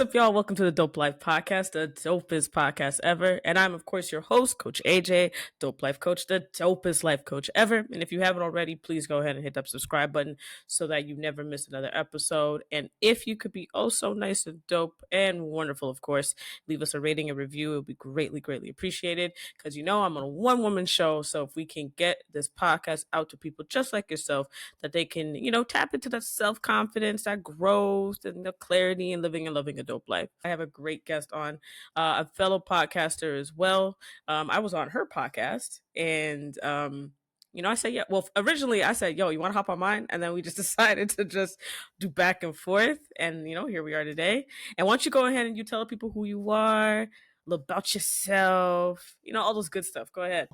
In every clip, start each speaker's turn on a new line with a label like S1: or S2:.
S1: up, y'all? Welcome to the Dope Life Podcast, the dopest podcast ever. And I'm, of course, your host, Coach AJ, Dope Life Coach, the dopest life coach ever. And if you haven't already, please go ahead and hit that subscribe button so that you never miss another episode. And if you could be oh so nice and dope and wonderful, of course, leave us a rating and review. It would be greatly, greatly appreciated because you know I'm on a one-woman show. So if we can get this podcast out to people just like yourself, that they can, tap into that self-confidence, that growth, and the clarity in living and loving a dope life. I have a great guest on, a fellow podcaster as well. I was on her podcast, and I said, yeah. Well, originally I said, yo, you want to hop on mine? And then we just decided to just do back and forth. And, here we are today. And why don't you go ahead and you tell people who you are, a little about yourself, all those good stuff. Go ahead.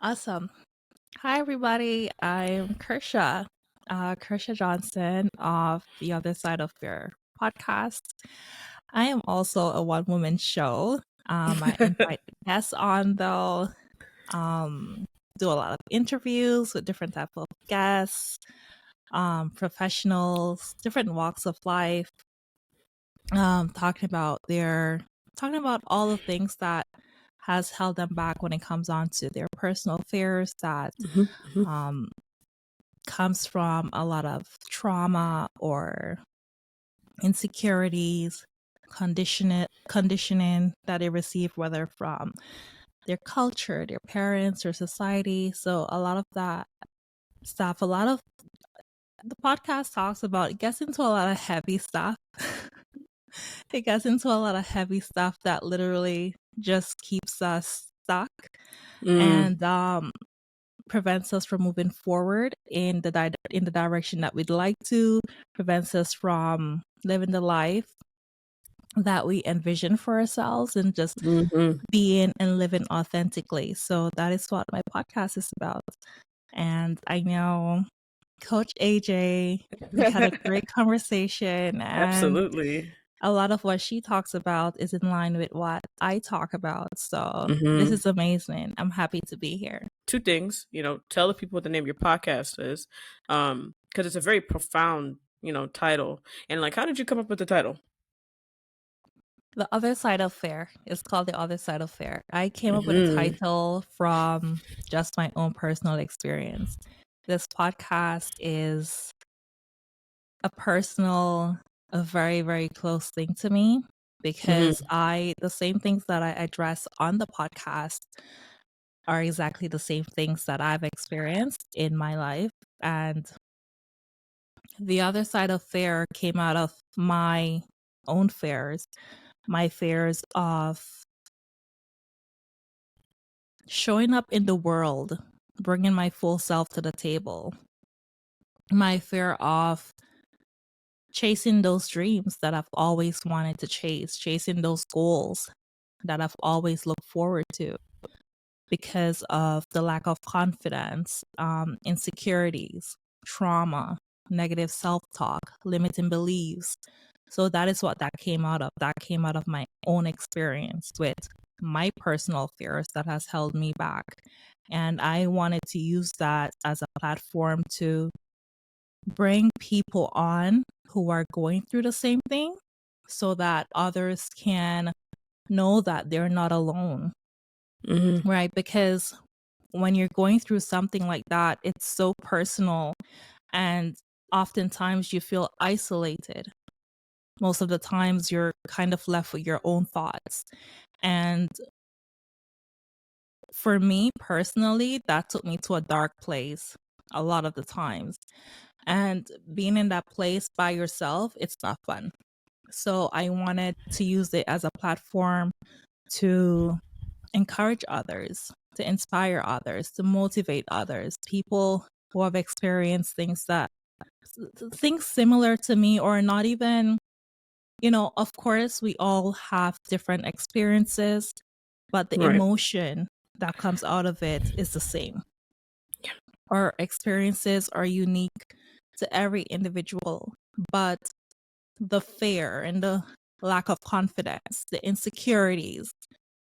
S2: Awesome. Hi, everybody. I'm Kertia Johnson of The Other Side of Your podcast. I am also a one-woman show. I invite guests on, though. Do a lot of interviews with different type of guests, professionals, different walks of life, talking about all the things that has held them back when it comes on to their personal affairs that comes from a lot of trauma or insecurities, conditioning that they receive, whether from their culture, their parents, or society. So a lot of that stuff, a lot of the podcast talks about, it gets into a lot of heavy stuff. It gets into a lot of heavy stuff that literally just keeps us stuck and prevents us from moving forward in the direction that we'd like to, prevents us from living the life that we envision for ourselves and just being and living authentically. So that is what my podcast is about. And I know Coach AJ, we had a great conversation. And
S1: absolutely.
S2: A lot of what she talks about is in line with what I talk about. So this is amazing. I'm happy to be here.
S1: Two things, tell the people what the name of your podcast is, because it's a very profound, title. And how did you come up with the title?
S2: The Other Side of Fair. It's called The Other Side of Fair. I came up with a title from just my own personal experience. This podcast is a very, very close thing to me because the same things that I address on the podcast are exactly the same things that I've experienced in my life. And The Other Side of Fair came out of my own fears, my fears of showing up in the world, bringing my full self to the table, my fear of chasing those dreams that I've always wanted to chase, chasing those goals that I've always looked forward to because of the lack of confidence, insecurities, trauma, negative self-talk, limiting beliefs. So that is what that came out of. That came out of my own experience with my personal fears that has held me back. And I wanted to use that as a platform to bring people on who are going through the same thing so that others can know that they're not alone. Right? Because when you're going through something like that, it's so personal and oftentimes you feel isolated. Most of the times you're kind of left with your own thoughts. And for me personally, that took me to a dark place a lot of the times. And being in that place by yourself, it's not fun. So I wanted to use it as a platform to encourage others, to inspire others, to motivate others, people who have experienced things similar to me, or not even, of course, we all have different experiences, but the emotion that comes out of it is the same.
S1: Yeah.
S2: Our experiences are unique to every individual, but the fear and the lack of confidence, the insecurities,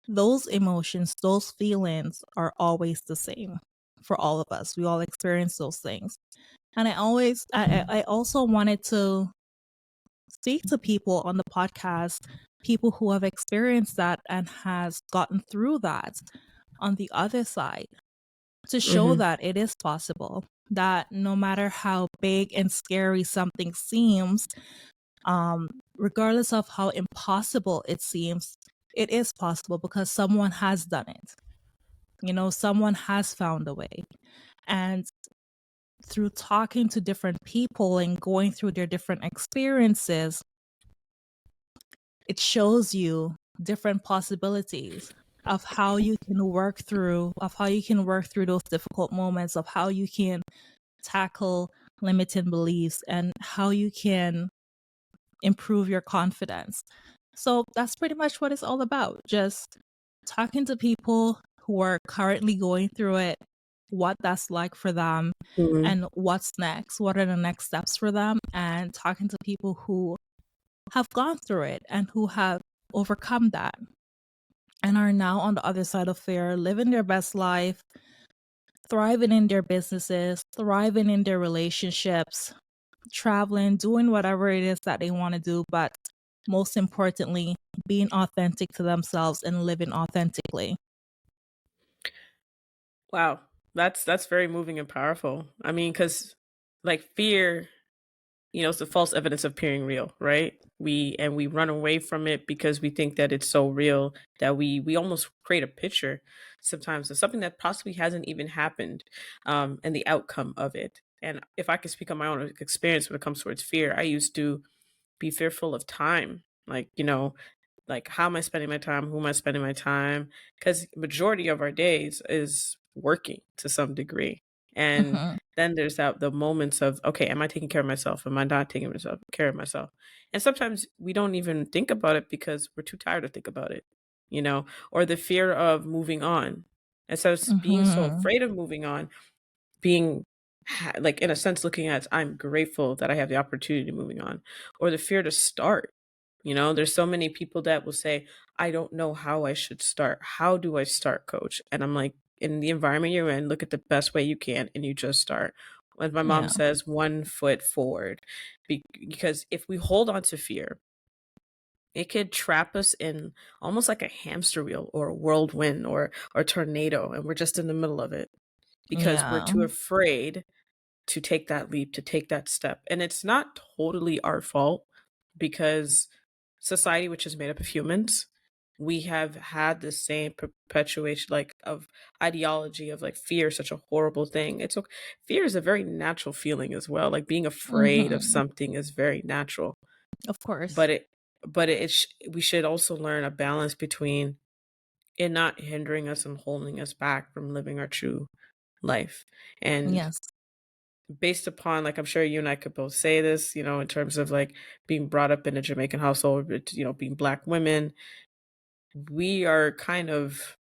S2: those emotions, those feelings are always the same for all of us. We all experience those things. And I also wanted to speak to people on the podcast, people who have experienced that and has gotten through that on the other side, to show
S1: Mm-hmm.
S2: that it is possible, that no matter how big and scary something seems, regardless of how impossible it seems, it is possible because someone has done it. You know, someone has found a way. And through talking to different people and going through their different experiences, it shows you different possibilities of how you can work through those difficult moments, of how you can tackle limiting beliefs and how you can improve your confidence. So that's pretty much what it's all about. Just talking to people who are currently going through it, what that's like for them,
S1: Mm-hmm.
S2: and what's next. What are the next steps for them? And talking to people who have gone through it and who have overcome that and are now on the other side of fear, living their best life, thriving in their businesses, thriving in their relationships, traveling, doing whatever it is that they want to do, but most importantly, being authentic to themselves and living authentically.
S1: Wow, that's very moving and powerful. I mean, because like fear, it's the false evidence of appearing real, right? We run away from it because we think that it's so real that we almost create a picture sometimes of something that possibly hasn't even happened, and the outcome of it. And if I could speak on my own experience when it comes towards fear, I used to be fearful of time. Like how am I spending my time? Who am I spending my time? Because majority of our days is working to some degree. And
S2: Hmm.
S1: then there's that the moments of, okay, am I taking care of myself? Am I not taking care of myself? And sometimes we don't even think about it because we're too tired to think about it, or the fear of moving on. And so it's being so
S2: Hmm.
S1: afraid of moving on, being like in a sense looking at I'm grateful that I have the opportunity moving on, or the fear to start. There's so many people that will say, I don't know how I should start. How do I start, coach? And I'm like, in the environment you're in, look at the best way you can and you just start. As my mom
S2: Yeah.
S1: says, 1 foot forward. Because if we hold on to fear, it could trap us in almost like a hamster wheel or a whirlwind or a tornado, and we're just in the middle of it because we're
S2: Yeah.
S1: too afraid to take that leap, to take that step. And it's not totally our fault because society, which is made up of humans, we have had the same perpetuation like of ideology of like fear is such a horrible thing. It's okay. Fear is a very natural feeling as well. Like being afraid of
S2: Hmm.
S1: something is very natural.
S2: Of course.
S1: But we should also learn a balance between it not hindering us and holding us back from living our true life. And
S2: Yes.
S1: based upon like I'm sure you and I could both say this, in terms of like being brought up in a Jamaican household, being black women, we are kind of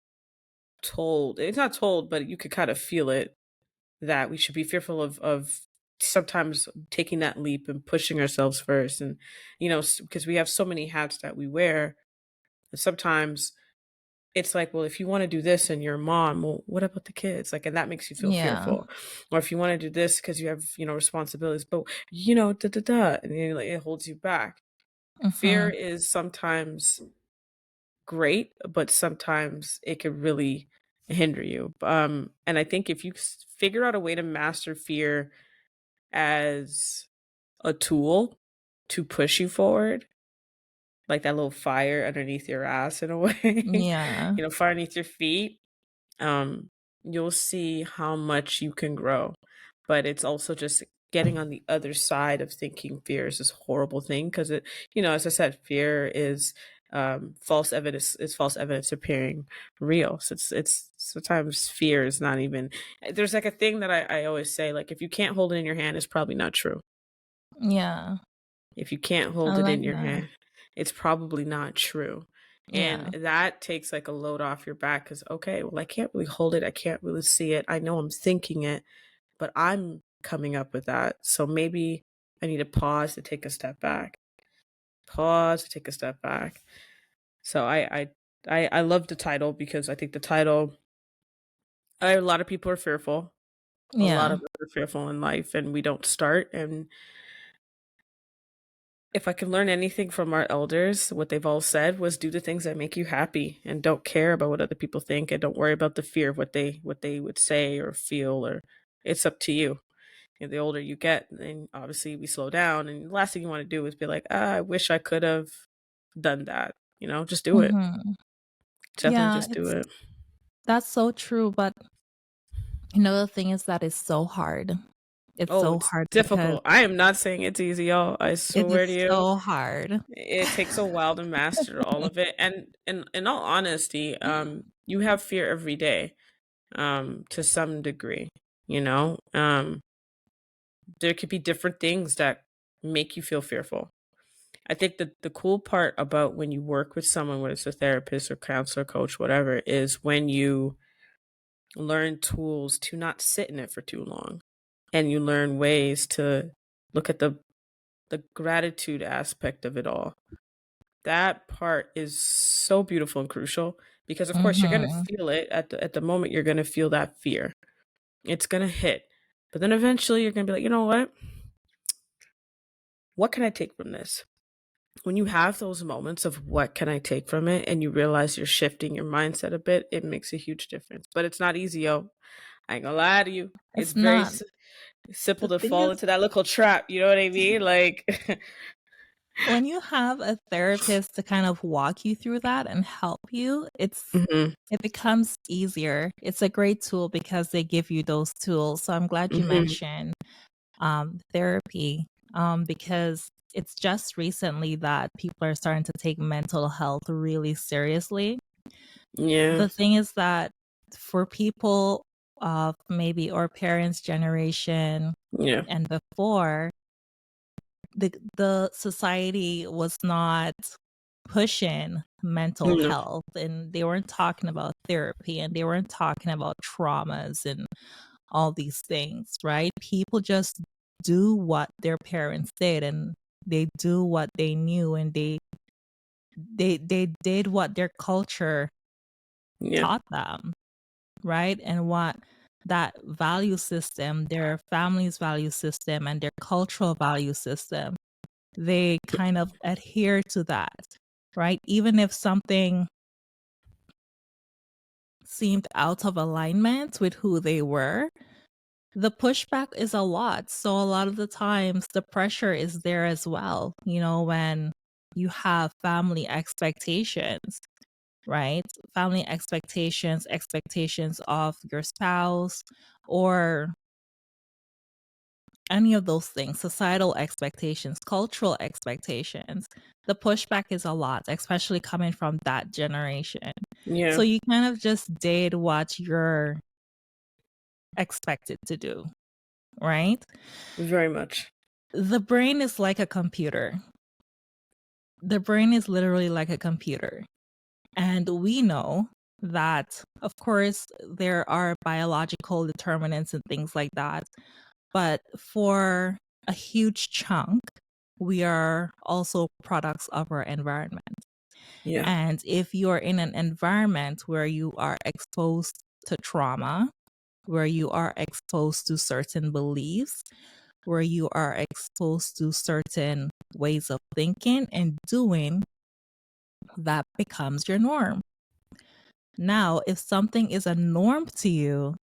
S1: told, it's not told, but you could kind of feel it that we should be fearful of sometimes taking that leap and pushing ourselves first. And, because we have so many hats that we wear, and sometimes it's like, well, if you want to do this and you're a mom, well, what about the kids? Like, and that makes you feel
S2: Yeah.
S1: fearful. Or if you want to do this because you have, responsibilities, but da da da, and like, it holds you back. Fear
S2: Hmm.
S1: is sometimes great, but sometimes it could really hinder you. And I think if you figure out a way to master fear as a tool to push you forward, like that little fire underneath your ass in a way,
S2: Yeah.
S1: fire underneath your feet, um, you'll see how much you can grow. But it's also just getting on the other side of thinking fear is this horrible thing because it, as I said, fear is false evidence appearing real. So it's sometimes fear is not even there's like a thing that I always say, like if you can't hold it in your hand, it's probably not true.
S2: Yeah.
S1: If you can't
S2: I
S1: hold it
S2: like
S1: in your
S2: that.
S1: hand, it's probably not true. And
S2: Yeah.
S1: that takes like a load off your back because, okay, well, I can't really hold it. I can't really see it. I know I'm thinking it, but I'm coming up with that. So maybe I need to pause to take a step back. Pause to take a step back. So I love the title because I think the title, a lot of people are fearful. A lot
S2: Yeah.
S1: of us are fearful in life and we don't start. And if I can learn anything from our elders, what they've all said was do the things that make you happy and don't care about what other people think and don't worry about the fear of what they would say or feel, or it's up to you. And the older you get, then obviously we slow down, and the last thing you want to do is be like, I wish I could have done that. Just do it.
S2: Mhm.
S1: Definitely
S2: Yeah,
S1: just do it.
S2: that's so true, but the thing is that it's so hard. It's
S1: Oh,
S2: so
S1: it's
S2: hard because
S1: difficult. I am not saying it's easy, y'all. I
S2: it is
S1: swear to you.
S2: so hard.
S1: It takes a while to master all of it. And in all honesty, you have fear every day, to some degree. You know, there could be different things that make you feel fearful. I think that the cool part about when you work with someone, whether it's a therapist or counselor, coach, whatever, is when you learn tools to not sit in it for too long, and you learn ways to look at the gratitude aspect of it all. That part is so beautiful and crucial, because of course you're going to
S2: Mhm.
S1: feel it at the moment. You're going to feel that fear. It's going to hit. But then eventually you're going to be like, "You know what? What can I take from this?" When you have those moments of what can I take from it, and you realize you're shifting your mindset a bit, it makes a huge difference. But it's not easy, yo. I ain't gonna lie to you. It's
S2: It's
S1: very
S2: not.
S1: simple
S2: The
S1: to
S2: thing
S1: fall
S2: is,
S1: into that little trap. You know what I mean? Like,
S2: when you have a therapist to kind of walk you through that and help you,
S1: hmm
S2: it becomes easier. It's a great tool because they give you those tools. So I'm glad you
S1: hmm
S2: mentioned therapy, because it's just recently that people are starting to take mental health really seriously.
S1: yeah,
S2: The thing is that for people of maybe our parents' generation
S1: yeah,
S2: and before, the society was not pushing mental
S1: no,
S2: health, and they weren't talking about therapy, and they weren't talking about traumas and all these things, right? People just do what their parents did, and they do what they knew, and they did what their culture
S1: yeah,
S2: taught them, right? And what that value system, their family's value system and their cultural value system, they kind of adhere to that, right? Even if something seemed out of alignment with who they were, the pushback is a lot. So a lot of the times the pressure is there as well, when you have family expectations, right? Family expectations, expectations of your spouse, or any of those things, societal expectations, cultural expectations. The pushback is a lot, especially coming from that generation. So
S1: yeah,
S2: you kind of just did what you're expected to do, right?
S1: very much.
S2: The brain is like a computer. The brain is literally like a computer. And we know that, of course, there are biological determinants and things like that. But for a huge chunk, we are also products of our environment.
S1: Yeah,
S2: And if you're in an environment where you are exposed to trauma, where you are exposed to certain beliefs, where you are exposed to certain ways of thinking and doing, that becomes your norm. Now, if something is a norm to you,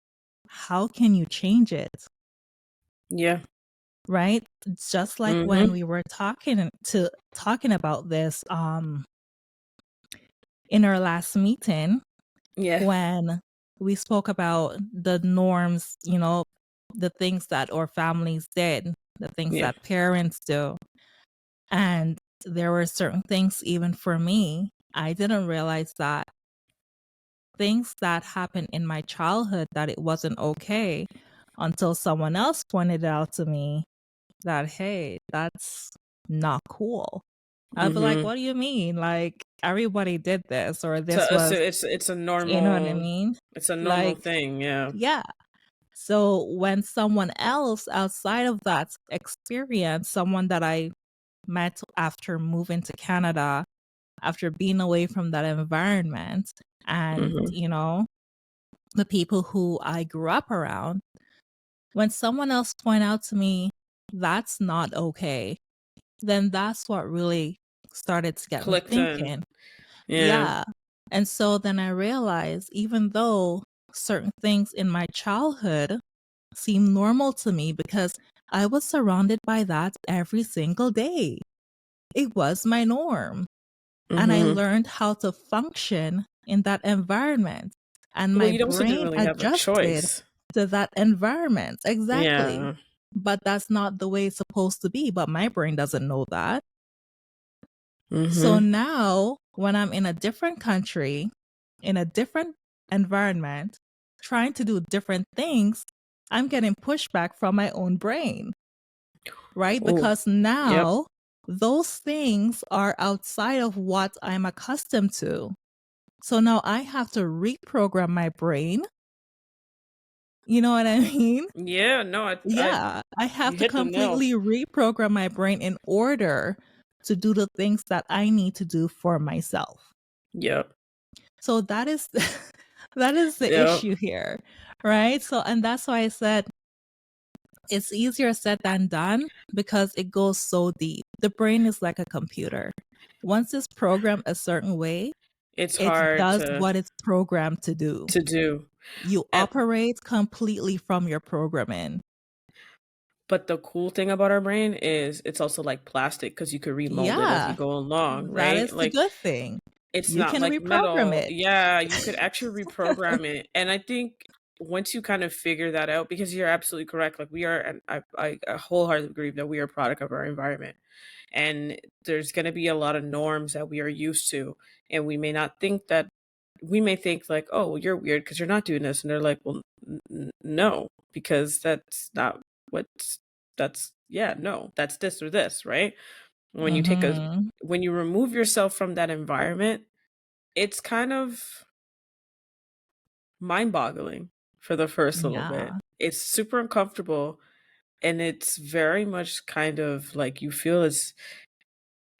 S2: how can you change it?
S1: yeah,
S2: Right? Just like when
S1: hmm
S2: we were talking about this in our last meeting,
S1: yeah,
S2: when we spoke about the norms, the things that our families did, the things
S1: yeah,
S2: that parents do. And there were certain things, even for me, I didn't realize that things that happened in my childhood, that it wasn't okay until someone else pointed out to me that, hey, that's not cool. I'd be like,
S1: hmm
S2: what do you mean? Like, everybody did this, or
S1: To
S2: this
S1: us,
S2: was,
S1: it's a
S2: you know what I
S1: normal,
S2: mean?
S1: it's a normal
S2: Like,
S1: thing. Yeah,
S2: yeah. So when someone else outside of that experience, someone that I met after moving to Canada, after being away from that environment, and,
S1: hmm
S2: the people who I grew up around, when someone else point out to me, that's not okay, then that's what really started to get me
S1: Clicked in.
S2: thinking.
S1: Yeah.
S2: Yeah. And so then I realized even though certain things in my childhood seemed normal to me because I was surrounded by that every single day, it was my norm. And I
S1: Mm-hmm.
S2: learned how to function in that environment. And
S1: Well,
S2: my
S1: you also didn't
S2: brain
S1: really have a
S2: adjusted
S1: choice.
S2: to that environment. Exactly.
S1: Yeah.
S2: But that's not the way it's supposed to be. But my brain doesn't know that. So
S1: Mm-hmm.
S2: now, when I'm in a different country, in a different environment, trying to do different things, I'm getting pushback from my own brain, right?
S1: Oh,
S2: Because
S1: yep.
S2: now those things are outside of what I'm accustomed to. So now I have to reprogram my brain. You know what I mean?
S1: Yeah, no,
S2: Yeah, I
S1: you
S2: have to
S1: hit the nail.
S2: completely reprogram my brain in order to do the things that I need to do for myself.
S1: Yep.
S2: So that is that is the
S1: Yep.
S2: issue here, right? So and that's why I said it's easier said than done because it goes so deep. The brain is like a computer. Once it's programmed a certain way,
S1: It's
S2: it
S1: hard
S2: does what it's programmed to do.
S1: to do.
S2: You
S1: And
S2: operate completely from your programming.
S1: but the cool thing about our brain is it's also like plastic because you could remold it as you
S2: Yeah,
S1: go along,
S2: that
S1: right?
S2: is the
S1: Like
S2: good thing.
S1: it's
S2: You
S1: not
S2: can
S1: like
S2: reprogram
S1: metal.
S2: it.
S1: Yeah, you could actually reprogram it. And I think once you kind of figure that out, because you're absolutely correct, like we are, and I wholeheartedly agree that we are a product of our environment. And there's going to be a lot of norms that we are used to. And we may not think that, we may think like, oh, well, you're weird because you're not doing this. And they're like, well, no, because that's not what's, that's, yeah, no, that's this or this, right? When you take a,
S2: Mhm.
S1: when you remove yourself from that environment, it's kind of mind boggling for the first little bit.
S2: Yeah.
S1: It's super uncomfortable, and it's very much kind of like you feel as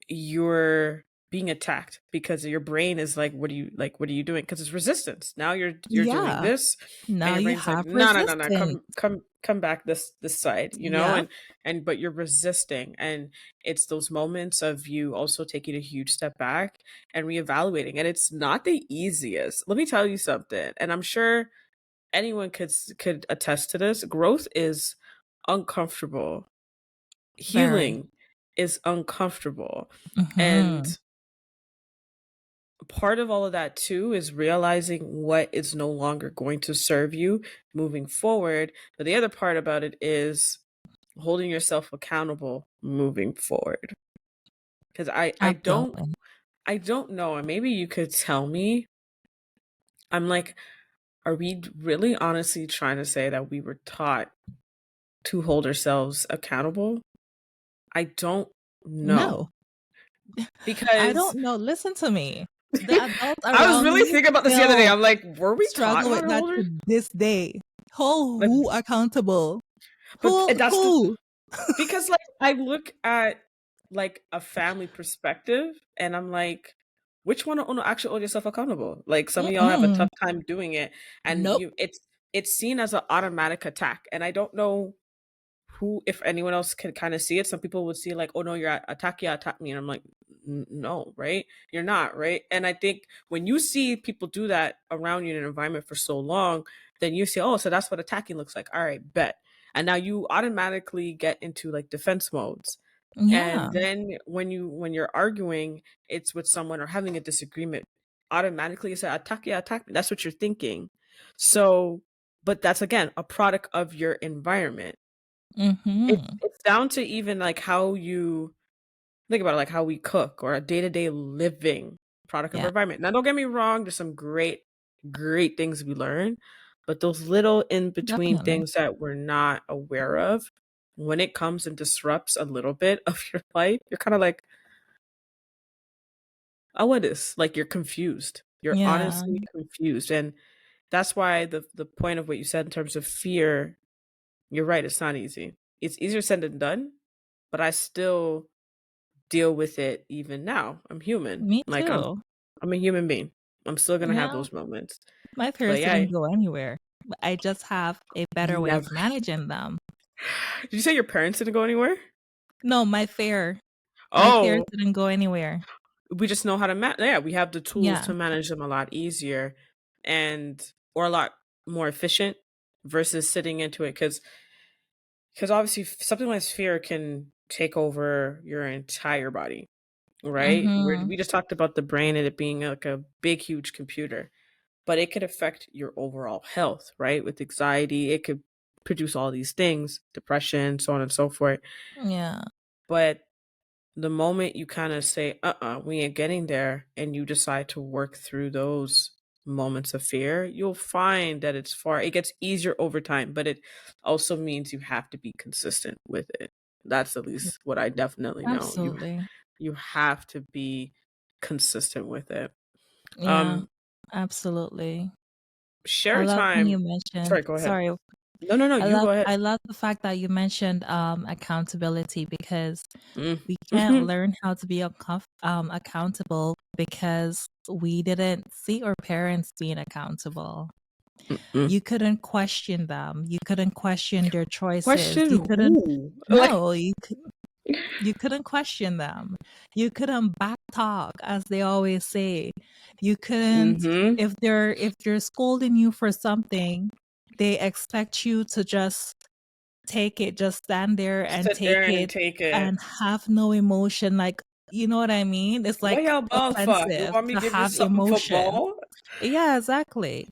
S1: you're being attacked because your brain is like, what are you, like, what are you doing? Because it's resistance. Now you're doing
S2: Yeah.
S1: this, and
S2: Now
S1: your
S2: you
S1: brain's like,
S2: have
S1: no, no, no, no,
S2: resistance.
S1: come back this side,
S2: Yeah.
S1: and but you're resisting. And it's those moments of you also taking a huge step back and reevaluating. And it's not the easiest. Let me tell you something. And I'm sure anyone could attest to this. Growth is uncomfortable.
S2: Very.
S1: Healing is uncomfortable. And
S2: Mhm.
S1: part of all of that too is realizing what is no longer going to serve you moving forward. But the other part about it is holding yourself accountable moving forward. Because
S2: Absolutely.
S1: I don't know, and maybe you could tell me. I'm like, are we really honestly trying to say that we were taught to hold ourselves accountable? I don't know.
S2: No. I
S1: Because
S2: don't know. Listen to me. The adults
S1: I was
S2: around
S1: really
S2: me
S1: thinking about this the other day.
S2: still
S1: I'm like, were we taught
S2: struggle
S1: how
S2: with
S1: to
S2: that
S1: hold her?
S2: to this day. Hold
S1: Like,
S2: who accountable?
S1: but
S2: Who
S1: that's the,
S2: who?
S1: because like I look at like a family perspective and I'm like, which one will actually hold yourself accountable? Like some of y'all have a
S2: Mm-mm.
S1: tough time doing it, and
S2: Nope.
S1: it's seen as an automatic attack. And I don't know who, if anyone else can kind of see it. Some people would see like, oh no, you're attack, yeah, attack me. And I'm like, no, right? You're not, right? And I think when you see people do that around you in an environment for so long, then you say, oh, so that's what attacking looks like. All right, bet. And now you automatically get into like defense modes.
S2: Yeah.
S1: And then when you're arguing, it's with someone or having a disagreement, automatically you say, attack, yeah, attack me. That's what you're thinking. So, but that's again a product of your environment.
S2: Mhm.
S1: It's down to even like how you think about it, like how we cook or a day-to-day living product of our
S2: Yeah,
S1: environment. Now, don't get me wrong, there's some great things we learn, but those little in between
S2: definitely.
S1: things that we're not aware of, when it comes and disrupts a little bit of your life, you're kind of like, oh, what is? Like you're confused. You're
S2: Yeah.
S1: honestly confused. And that's why the point of what you said in terms of fear, you're right, it's not easy. It's easier said than done, but I still deal with it even now. I'm human.
S2: Me
S1: Like
S2: too.
S1: I'm a human being. I'm still gonna have
S2: Yeah.
S1: those moments.
S2: My
S1: But
S2: fears
S1: yeah,
S2: didn't go anywhere. But I just have a better way of
S1: never.
S2: managing them.
S1: Did you say your parents didn't go anywhere?
S2: No, my fear. My fears
S1: Oh,
S2: didn't go anywhere.
S1: we just know how to we have the tools
S2: Yeah.
S1: to manage them a lot easier and or a lot more efficient versus sitting into it because obviously something like fear can take over your entire body, right?
S2: Mhm.
S1: We just talked about the brain and it being like a big huge computer, but it could affect your overall health, right? With anxiety, it could produce all these things, depression, so on and so forth.
S2: Yeah.
S1: But the moment you kind of say, we ain't getting there, and you decide to work through those moments of fear, you'll find that it gets easier over time, but it also means you have to be consistent with it. That's at least what I definitely know.
S2: Absolutely.
S1: You have to be consistent with it.
S2: Yeah.
S1: Um,
S2: Absolutely. I
S1: Share
S2: love when you
S1: time.
S2: mentioned
S1: Sorry, go ahead.
S2: sorry.
S1: No,
S2: I
S1: you
S2: love
S1: go ahead.
S2: I love the fact that you mentioned accountability because
S1: Mm.
S2: we can't learn how to be accountable because we didn't see our parents being accountable.
S1: Mm.
S2: You couldn't question them. You couldn't question their choices.
S1: Question
S2: You couldn't
S1: who? Like,
S2: no, you couldn't question them. You couldn't back talk, as they always say. You couldn't
S1: mm-hmm.
S2: if they're scolding you for something, they expect you to just take it, just stand there and
S1: Sit
S2: take
S1: there and
S2: it
S1: take it.
S2: and have no emotion. Like, you know what I mean? It's
S1: What
S2: like
S1: y'all ball for? You
S2: offensive
S1: want me to
S2: to
S1: give you
S2: have
S1: something for
S2: emotion.
S1: ball?
S2: Yeah, exactly.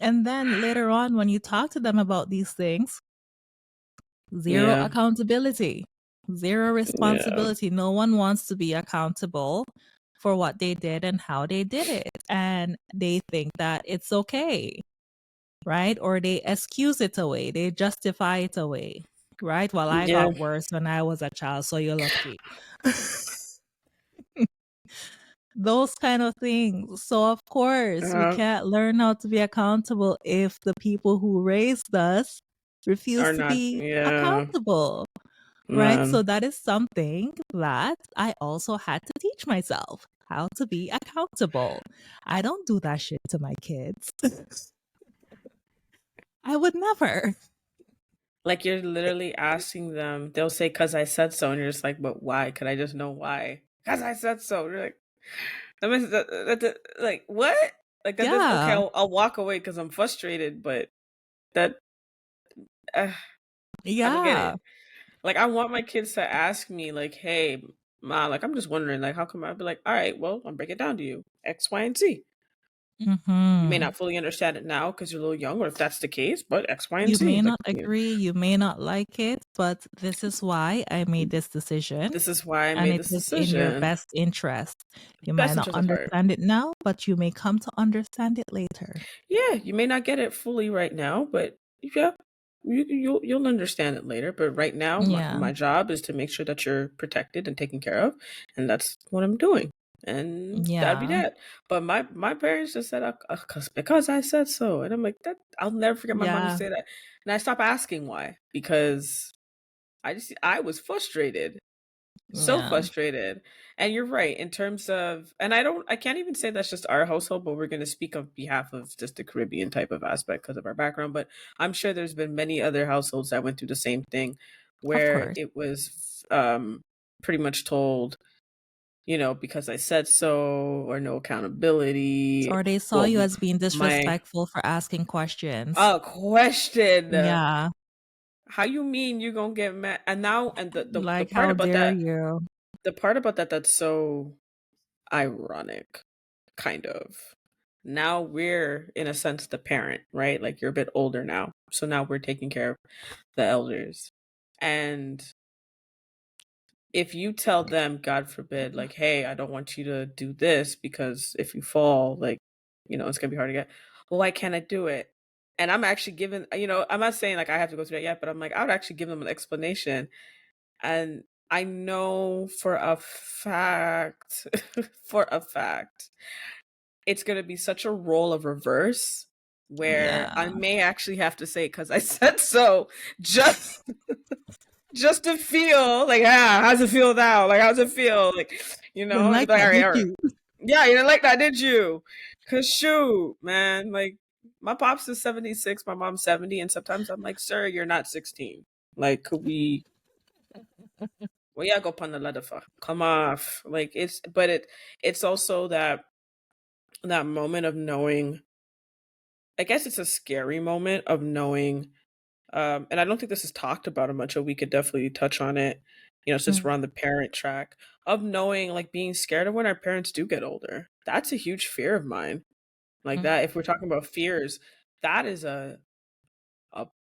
S2: And then later on, when you talk to them about these things, zero
S1: Yeah,
S2: accountability, zero
S1: yeah,
S2: responsibility. No one wants to be accountable for what they did and how they did it. And they think that it's okay, right? Or they excuse it away, they justify it away, right? Well, I
S1: yeah.
S2: got worse when I was a child, so you're lucky. Those kind of things. So, of course, we
S1: Uh,
S2: can't learn how to be accountable if the people who raised us refuse
S1: or
S2: to
S1: not?
S2: be
S1: Yeah,
S2: accountable. Right?
S1: man.
S2: So that is something that I also had to teach myself how to be accountable. I don't do that shit to my kids. I would never.
S1: Like you're literally asking them. They'll say, "Cause I said so," and you're just like, "But why? Could I just know why?" Cause I said so. You're like, like what? Like that doesn't. Okay,
S2: Yeah.
S1: I'll walk away because I'm frustrated, but that uh, I don't get
S2: Yeah.
S1: it. Like I want my kids to ask me, like, "Hey, ma, like I'm just wondering, like, how come?" I'd be like, "All right, well, I'll break it down to you, X, Y, and Z. You may
S2: Mhm.
S1: not fully understand it now because you're a little young, or if that's the case, but X, Y, and
S2: You may
S1: Z. Like,
S2: not agree, you may not like it, but this is why I made this decision
S1: this is why I
S2: and
S1: made
S2: it
S1: this
S2: is in your
S1: decision.
S2: best interest. You might
S1: Best
S2: not
S1: interest of heart.
S2: understand it now, but you may come to understand it later.
S1: Yeah, you may not get it fully right now, but yeah, you'll understand it later. But right now,
S2: Yeah.
S1: my job is to make sure that you're protected and taken care of, and that's what I'm doing. And that'd be
S2: Yeah.
S1: that. But my parents just said, because I said so," and I'm like, that I'll never forget my mom to
S2: Yeah.
S1: say that, and I stopped asking why because I was frustrated. So
S2: Yeah.
S1: frustrated. And you're right in terms of, and I can't even say that's just our household, but we're going to speak on behalf of just the Caribbean type of aspect because of our background. But I'm sure there's been many other households that went through the same thing
S2: Of
S1: where
S2: course.
S1: it was pretty much told, because I said so, or no accountability.
S2: Or they saw
S1: Well,
S2: you as being
S1: my
S2: disrespectful for asking questions.
S1: question.
S2: Yeah.
S1: How you mean you're gonna get mad? And now, and the
S2: Like,
S1: part
S2: how
S1: about
S2: dare
S1: that,
S2: you?
S1: that's so ironic, kind of. Now we're, in a sense, the parent, right? Like you're a bit older now. So now we're taking care of the elders. And if you tell them, God forbid, like, hey, I don't want you to do this because if you fall, like, it's going to be hard to get. Well, why can't I do it? And I'm actually giving, I'm not saying like I have to go through that yet, but I'm like, I would actually give them an explanation. And I know for a fact, for a fact, it's going to be such a role of reverse where I
S2: Yeah.
S1: may actually have to say because I said so, just just to feel like, how's it feel now? Like, how's it feel? Like,
S2: Didn't
S1: like,
S2: like
S1: all
S2: that,
S1: right,
S2: did
S1: all right.
S2: you?
S1: Yeah, you didn't like that, did you? Cause shoot, man, like my pops is 76, my mom's 70, and sometimes I'm like, sir, you're not 16. Like, could we Well, yeah, go pon the leather for come off. Like it's also that moment of knowing. I guess it's a scary moment of knowing. And I don't think this is talked about much, so we could definitely touch on it. Since we're
S2: Mm,
S1: on the parent track of knowing, like being scared of when our parents do get older. That's a huge fear of mine. Like
S2: mm.
S1: that, if we're talking about fears, that is a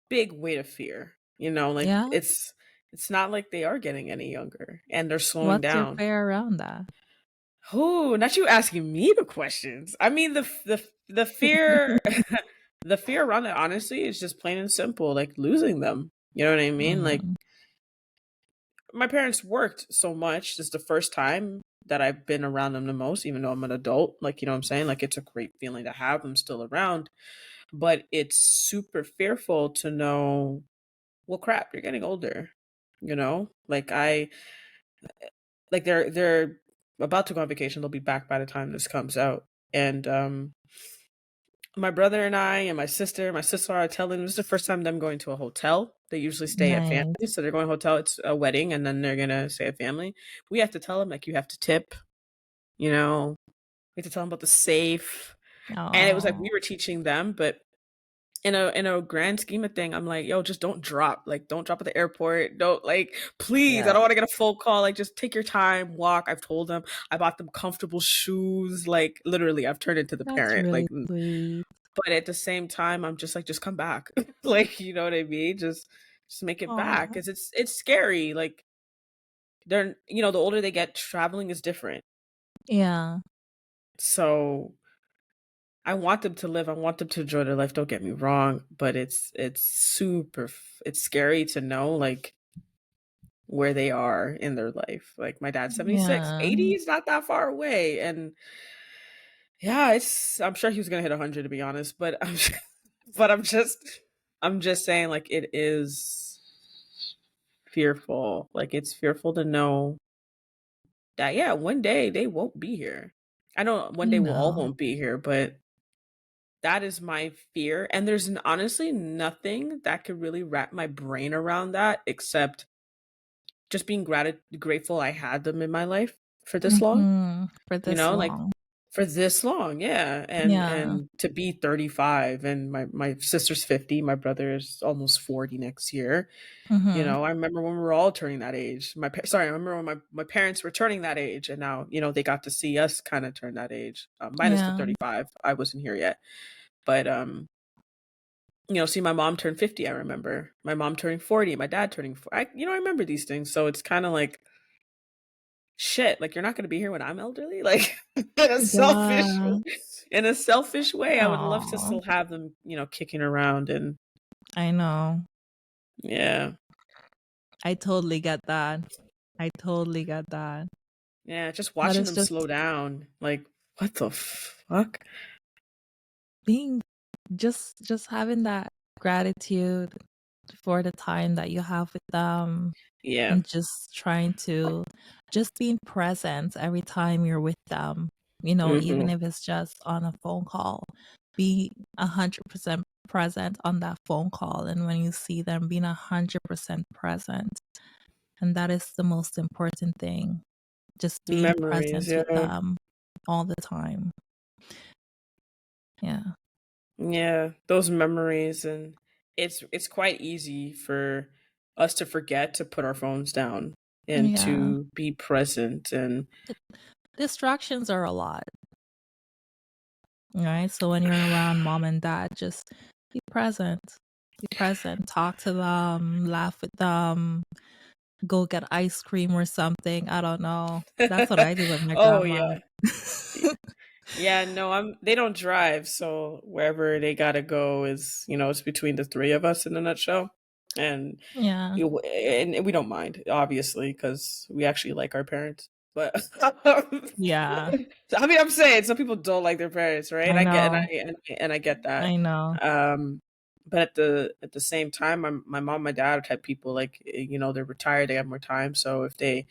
S1: big weight of fear. Like
S2: Yeah.
S1: it's not like they are getting any younger and they're slowing
S2: What's your
S1: down.
S2: fear around that?
S1: Oh, not you asking me the questions. I mean the fear the fear around it honestly is just plain and simple, like losing them. You know what I mean? Like
S2: Mm,
S1: my parents worked so much. This is the first time that I've been around them the most, even though I'm an adult. Like, you know what I'm saying? Like it's a great feeling to have them still around. But it's super fearful to know, well crap, you're getting older. Like they're about to go on vacation. They'll be back by the time this comes out. And my brother and I and my sister are telling this is the first time them going to a hotel. They usually stay at
S2: nice.
S1: families, so they're going hotel. It's a wedding, and then they're gonna stay at family. We have to tell them like you have to tip. We have to tell them about the safe. And it was like
S2: Oh,
S1: we were teaching them, but in a grand scheme of thing, I'm like, yo, just don't drop. Like, don't drop at the airport. Don't like, please. I
S2: yeah.
S1: don't want to get a phone call. Like, just take your time, walk. I've told them. I bought them comfortable shoes. Like, literally, I've turned into the
S2: That's
S1: parent.
S2: really
S1: Like,
S2: sweet.
S1: but at the same time, I'm just like, just come back. Like, you know what I mean? Just make it back,
S2: Oh,
S1: because it's scary. Like, the older they get, traveling is different.
S2: yeah.
S1: So I want them to live. I want them to enjoy their life. Don't get me wrong, but it's scary to know like where they are in their life. Like my dad's 76,
S2: Yeah.
S1: 80 is not that far away, and yeah, I'm sure he was gonna hit 100 to be honest, but but I'm just saying like it is fearful. Like it's fearful to know that yeah, one day they won't be here. I know one day we'll all
S2: No.
S1: won't be here, but that is my fear, and there's honestly nothing that could really wrap my brain around that except just being grateful I had them in my life for this long,
S2: Mm-hmm. For this
S1: like
S2: long.
S1: for this long, yeah, and
S2: Yeah.
S1: and to be 35 and my sister's 50, my brother is almost 40 next year.
S2: Mm-hmm.
S1: I remember when we were all turning that age. Sorry, I remember when my parents were turning that age, and now they got to see us kind of turn that age, minus the
S2: Yeah.
S1: 35. I wasn't here yet, but see my mom turn 50. I remember my mom turning 40, my dad turning 4. I remember these things, so it's kind of like shit, like you're not going to be here when I'm elderly, like
S2: Yeah.
S1: in a selfish way. I would love to
S2: Oh,
S1: still have them, kicking around, and
S2: I know.
S1: yeah.
S2: I totally get that. I totally get that.
S1: Yeah, just
S2: But
S1: watching
S2: it's
S1: them
S2: just
S1: slow down, like what the fuck.
S2: being just having that gratitude for the time that you have with them,
S1: Yeah.
S2: and just trying to just being present every time you're with them, even
S1: Hmm.
S2: if it's just on a phone call. Be 100% present on that phone call, and when you see them, being 100% present. And that is the most important thing. Just being
S1: Memories,
S2: present with
S1: yeah.
S2: them all the time. Yeah.
S1: Yeah, those memories, and it's quite easy for us to forget to put our phones down and
S2: Yeah.
S1: to be present. And
S2: Distractions are a lot, right? So when you're around mom and dad, just be present. Be present. Talk to them, laugh with them, go get ice cream or something. I don't know. That's what I do with my
S1: oh
S2: grandma.
S1: yeah. Yeah, no, they don't drive, so wherever they gotta go is, it's between the three of us in a nutshell. And
S2: Yeah.
S1: and we don't mind, obviously, because we actually like our parents. But
S2: Yeah.
S1: I mean, I'm saying some people don't like their parents, right?
S2: I
S1: I get and I
S2: know.
S1: and I get that.
S2: I know.
S1: Um, but at the same time, my mom, my dad are type people like they're retired, they have more time, so if they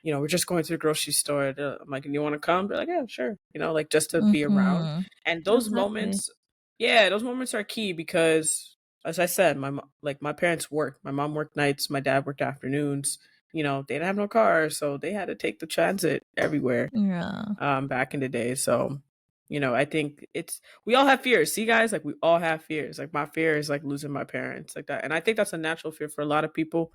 S1: we're just going to the grocery store. I'm like, you want to come? They're like, yeah, sure. Like just to be around.
S2: Mhm.
S1: And those
S2: Exactly.
S1: moments, yeah, those moments are key because, as I said, like my parents worked. My mom worked nights. My dad worked afternoons. they didn't have no cars, so they had to take the transit everywhere
S2: Yeah.
S1: back in the day. So, I think we all have fears. See, guys, like we all have fears. Like my fear is like losing my parents, like that, and I think that's a natural fear for a lot of people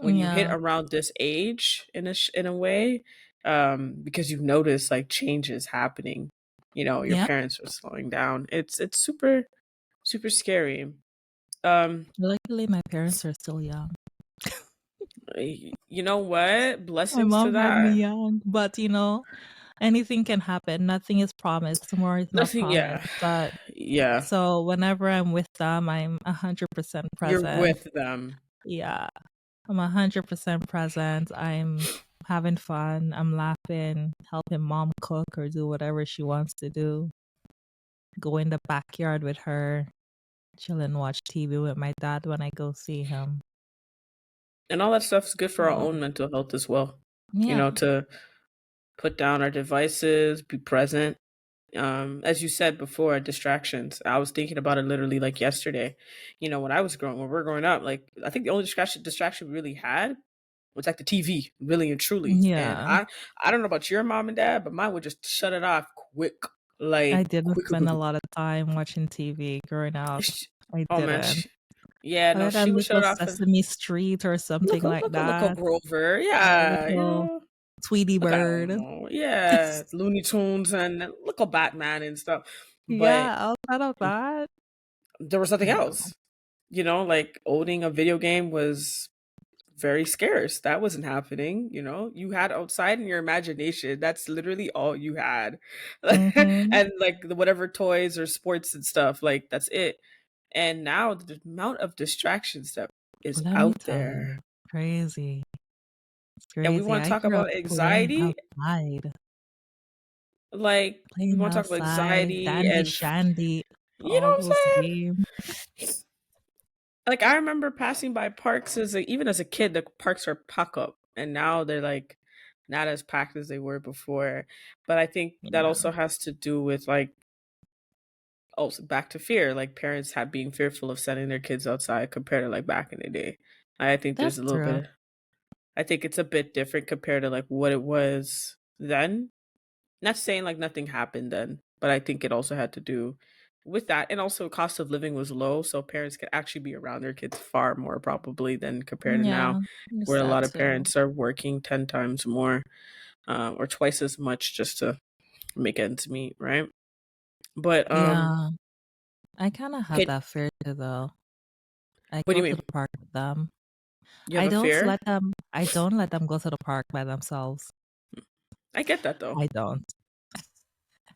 S1: when you hit
S2: Yeah.
S1: around this age in a way, because you've noticed like changes happening. Your
S2: Yep.
S1: parents are slowing down. It's super super scary. Um,
S2: Luckily, my parents are still young.
S1: you know what?
S2: My
S1: Blessings to
S2: mom had me
S1: that.
S2: young, but anything can happen. Nothing is promised. Tomorrow is not
S1: Nothing.
S2: promised.
S1: Yeah,
S2: But
S1: yeah.
S2: so whenever I'm with them, I'm 100%
S1: You're
S2: present.
S1: with them.
S2: Yeah, I'm 100% present. I'm having fun. I'm laughing, helping mom cook or do whatever she wants to do. Go in the backyard with her, chill and watch TV with my dad when I go see him.
S1: And all that stuff is good for our
S2: So,
S1: own mental health as well.
S2: yeah,
S1: To put down our devices, be present. As you said before, distractions. I was thinking about it literally like yesterday. When when we were growing up, like I think the only distraction we really had was like the TV, really and truly. And
S2: yeah.
S1: I don't know about your mom and dad, but mine would just shut it off quick,
S2: I
S1: like
S2: didn't
S1: quick, quick,
S2: spend
S1: quick.
S2: a lot of time watching TV growing up.
S1: Sh-
S2: I
S1: Oh man,
S2: didn't.
S1: yeah, no,
S2: Other
S1: she
S2: than
S1: would shut
S2: little
S1: it off.
S2: Sesame Street or something like
S1: Look at
S2: that,
S1: Grover,
S2: or
S1: yeah,
S2: little Tweety
S1: look, I don't
S2: Bird.
S1: know. Yeah, Looney Tunes and look at Batman and stuff. But
S2: Yeah, outside of that,
S1: there was nothing
S2: no.
S1: else. Like owning a video game was very scarce. That wasn't happening. You had outside in your imagination. That's literally all you had.
S2: Mhm.
S1: And like whatever toys or sports and stuff, like that's it. And now the amount of distractions that is
S2: Let me
S1: out
S2: tell you,
S1: there.
S2: crazy. It's
S1: And we
S2: crazy.
S1: want to
S2: I
S1: talk
S2: grew up
S1: about
S2: playing
S1: anxiety.
S2: outside,
S1: Like we
S2: playing
S1: want to talk about
S2: outside,
S1: anxiety
S2: dandy
S1: and
S2: shandy,
S1: you know
S2: all
S1: what
S2: those
S1: I'm
S2: games.
S1: saying? Like I remember passing by parks even as a kid, the parks are packed up, and now they're like not as packed as they were before. But I think that
S2: Yeah,
S1: also has to do with like also back to fear, like parents had being fearful of sending their kids outside compared to like back in the day. I think there's
S2: that's
S1: a little
S2: true.
S1: bit. I think it's a bit different compared to like what it was then. Not saying like nothing happened then, but I think it also had to do with that. And also cost of living was low, so parents could actually be around their kids far more probably than compared to now,
S2: Yeah, there's
S1: where a
S2: that
S1: lot of
S2: too.
S1: parents are working 10 times more, or twice as much just to make ends meet, right? But
S2: Yeah, I kind of have
S1: can
S2: that fear too, though. I
S1: what do
S2: go
S1: you
S2: to
S1: mean?
S2: the park with them.
S1: You have a fear?
S2: I don't let them go to the park by themselves.
S1: I get that though.
S2: I don't.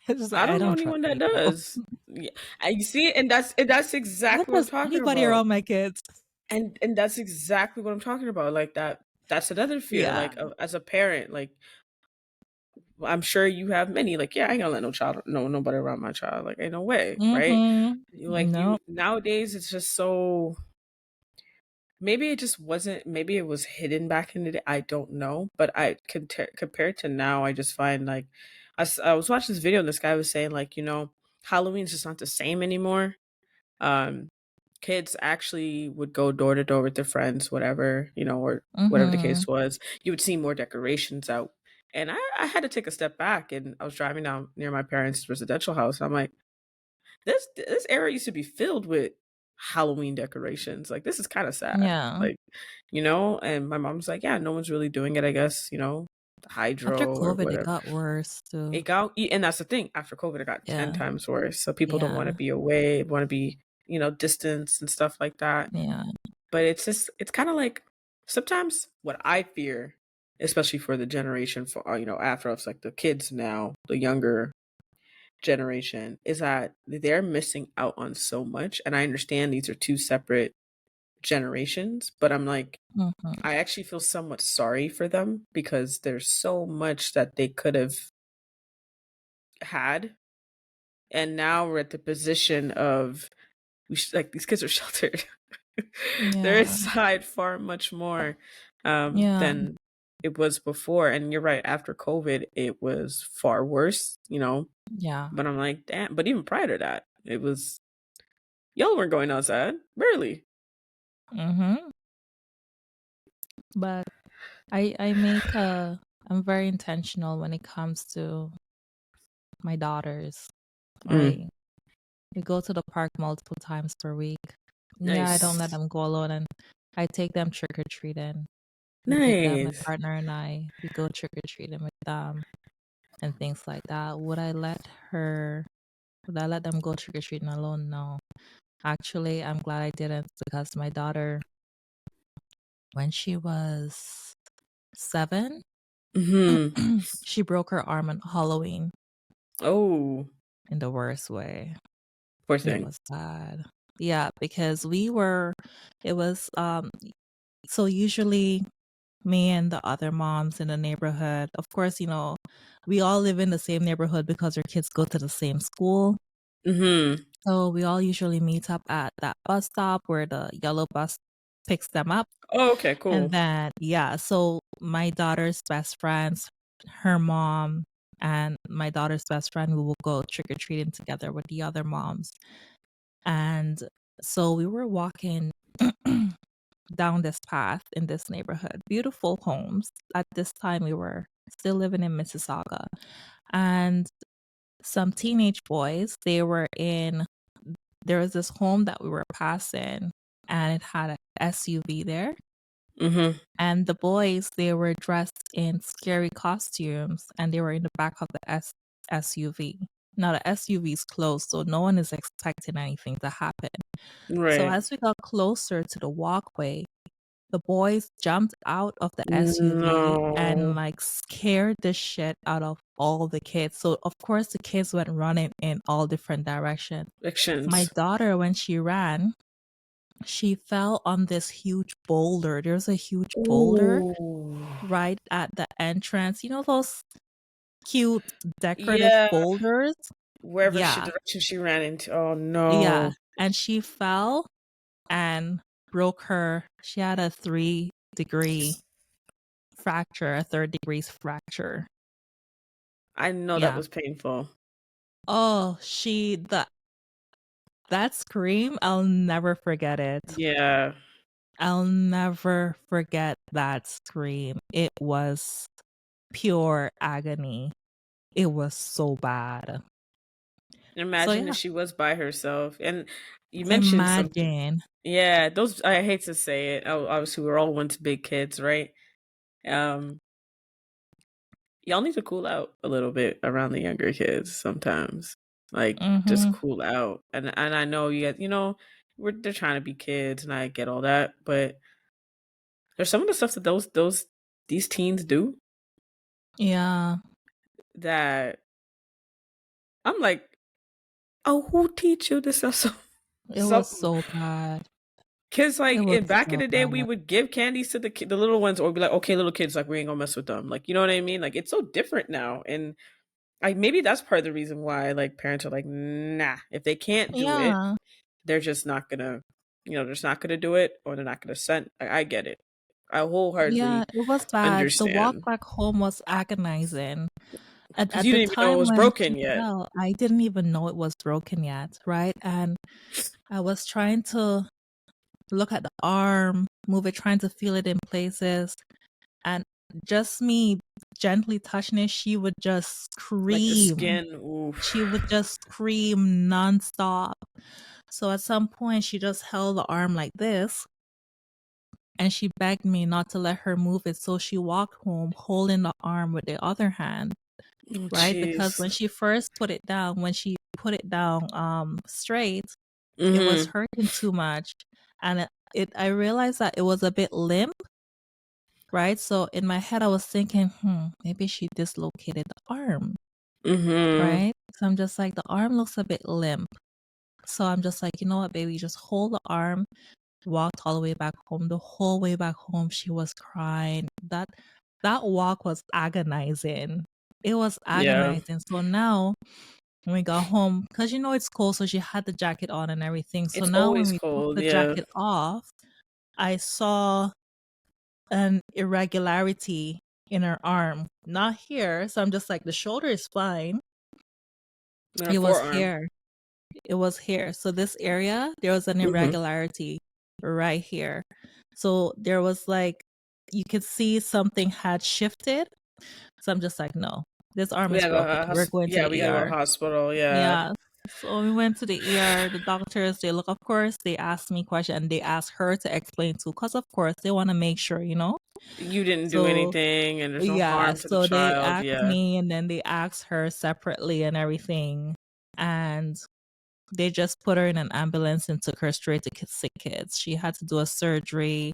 S2: It's just like
S1: I
S2: I
S1: don't know
S2: don't trust
S1: anyone that
S2: people.
S1: does. Yeah, I see, and that's
S2: What
S1: exactly what I'm
S2: does
S1: talking
S2: anybody
S1: about.
S2: around my kids?
S1: And that's exactly what I'm talking about. Like that's another fear.
S2: Yeah.
S1: Like as a parent, like I'm sure you have many. Like, yeah, I ain't gonna let no child know nobody around my child. Like, ain't no way, right?
S2: Mhm.
S1: Like you
S2: Nope.
S1: nowadays, it's just so. Maybe it just wasn't. Maybe it was hidden back in the day. I don't know. But compared to now, I just find like I was watching this video and this guy was saying like Halloween's just not the same anymore. Um, Kids actually would go door to door with their friends, whatever, or whatever the case
S2: Mhm.
S1: was. You would see more decorations out. And I had to take a step back and I was driving down near my parents' residential house. I'm like, this area used to be filled with Halloween decorations. Like this is kind of sad.
S2: Yeah.
S1: Like, and my mom's like, yeah, no one's really doing it, I guess, the
S2: After
S1: hydro or
S2: COVID, it
S1: whatever.
S2: got worse too.
S1: It got, and that's the thing. After COVID, it got 10
S2: Yeah.
S1: times worse. So people don't want to
S2: Yeah.
S1: be away, want to be, distance and stuff like that.
S2: Yeah.
S1: But it's kind of like sometimes what I fear, especially for the generation for after us, like the kids now, the younger generation, is that they're missing out on so much. And I understand these are two separate generations, but I'm like,
S2: Mhm.
S1: I actually feel somewhat sorry for them because there's so much that they could have had, and now we're at the position of like these kids are sheltered. They're
S2: Yeah.
S1: inside far much more
S2: Yeah.
S1: than it was before. And you're right, after COVID, it was far worse.
S2: Yeah.
S1: But I'm like, damn. But even prior to that, y'all weren't going outside, barely.
S2: Mhm. But I make I'm very intentional when it comes to my daughters.
S1: Mm,
S2: I we go to the park multiple times per week. Yeah, I don't let
S1: nice.
S2: them go alone, and I take them trick or treating. We take them, my
S1: Nice.
S2: partner and I, we go trick or treating with them and things like that. Would I let them go trick or treating alone? No. Actually, I'm glad I didn't because my daughter, when she was 7,
S1: Mm-hmm.
S2: she broke her arm on Halloween
S1: Oh,
S2: in the worst way.
S1: poor
S2: It
S1: thing.
S2: was bad. Yeah, because it was, so usually me and the other moms in the neighborhood, of course, we all live in the same neighborhood because our kids go to the same school.
S1: Mm-hmm.
S2: So we all usually meet up at that bus stop where the yellow bus picks them up.
S1: Oh, okay,
S2: And
S1: cool.
S2: then, yeah, so my daughter's best friends, her mom, and my daughter's best friend, we will go trick or treating together with the other moms. And so we were walking down this path in this neighborhood, beautiful homes. At this time, we were still living in Mississauga. And some teenage boys, there was this home that we were passing, and it had an SUV there.
S1: Mm-hmm.
S2: And the boys, they were dressed in scary costumes and they were in the back of the SUV. Now, the SUV is closed, so no one is expecting anything to happen. So,
S1: Right.
S2: as we got closer to the walkway, the boys jumped out of the SUV and
S1: No.
S2: like scared the shit out of all the kids. So, of course, the kids went running in all different directions. My
S1: Fictions.
S2: daughter, when she ran, she fell on this huge boulder. There's a huge boulder
S1: Ooh.
S2: right at the entrance. You know those cute decorative
S1: Yeah,
S2: boulders?
S1: wherever she
S2: Yeah.
S1: direction she ran into. Oh
S2: Yeah.
S1: no.
S2: And she fell and she had a 3-degree fracture, a third degrees fracture.
S1: I know that
S2: Yeah.
S1: was painful.
S2: Oh, that scream, I'll never forget it.
S1: Yeah.
S2: I'll never forget that scream. It was pure agony. It was so bad. So
S1: Imagine if
S2: yeah,
S1: she was by herself. And you mentioned something.
S2: imagine.
S1: Yeah, those I hate to say it. Oh, obviously we're all once big kids, right? Um, y'all need to cool out a little bit around the younger kids sometimes. Like just
S2: Mhm.
S1: cool out. And I know they're trying to be kids and I get all that, but there's some of the stuff that these teens do
S2: Yeah,
S1: that I'm like, oh, who teach you this? So,
S2: it was
S1: so
S2: so bad.
S1: kids
S2: It
S1: like
S2: was
S1: back in
S2: so
S1: the day, we
S2: bad.
S1: would give candies to the little ones, or be like, okay, little kids, like we ain't gonna mess with them, like you know what I mean? Like it's so different now, and like maybe that's part of the reason why like parents are like, nah, if they can't do it,
S2: Yeah.
S1: they're just not gonna, they're just not gonna do it, or they're not gonna send. I get it. I
S2: Yeah,
S1: wholeheartedly
S2: it was bad. The walk
S1: understand
S2: back home was agonizing. At
S1: because
S2: at
S1: you
S2: the
S1: didn't even know it
S2: time
S1: was
S2: when she
S1: broken yet.
S2: fell, I didn't even know it was broken yet, right? And I was trying to look at the arm, move it, trying to feel it in places. And just me gently touching it, she would just
S1: Like the
S2: scream.
S1: skin,
S2: She
S1: oof.
S2: would just scream nonstop. So at some point, she just held the arm like this and she begged me not to let her move it. So she walked home holding the arm with the other hand,
S1: Oh,
S2: right? Because
S1: jeez.
S2: when she put it down straight, it was
S1: Mm-hmm.
S2: hurting too much. And I realized that it was a bit limp, right? So in my head, I was thinking, maybe she dislocated the arm,
S1: Mm-hmm.
S2: right? So I'm just like, the arm looks a bit limp. So I'm just like, you know what, baby, just hold the arm. Walked all the way back home. The whole way back home, she was crying. That walk was agonizing. It was
S1: Yeah.
S2: agonizing. So now when we got home, because it's cold, so she had the jacket on and everything. So
S1: It's
S2: now when
S1: always
S2: we took
S1: cold.
S2: the
S1: Yeah.
S2: jacket off, I saw an irregularity in her arm. Not here. So I'm just like, the shoulder is fine.
S1: In her
S2: It was
S1: forearm.
S2: here. It was here. So this area, there was an
S1: Mm-hmm.
S2: irregularity right here. So there was like you could see something had shifted. So I'm just like, no, this arm
S1: We
S2: is
S1: have
S2: broken. We're going to
S1: yeah, we
S2: the
S1: gotta go to
S2: ER.
S1: the hospital. Yeah.
S2: Yeah. So we went to the ER. The doctors, they look, of course, they asked me questions and they asked her to explain too, because of course they want to make sure,
S1: You didn't do
S2: So
S1: anything and there's no
S2: yeah,
S1: harm to the
S2: so they
S1: child.
S2: asked
S1: Yeah.
S2: me and then they asked her separately and everything. And they just put her in an ambulance and took her straight to sick kids. She had to do a surgery,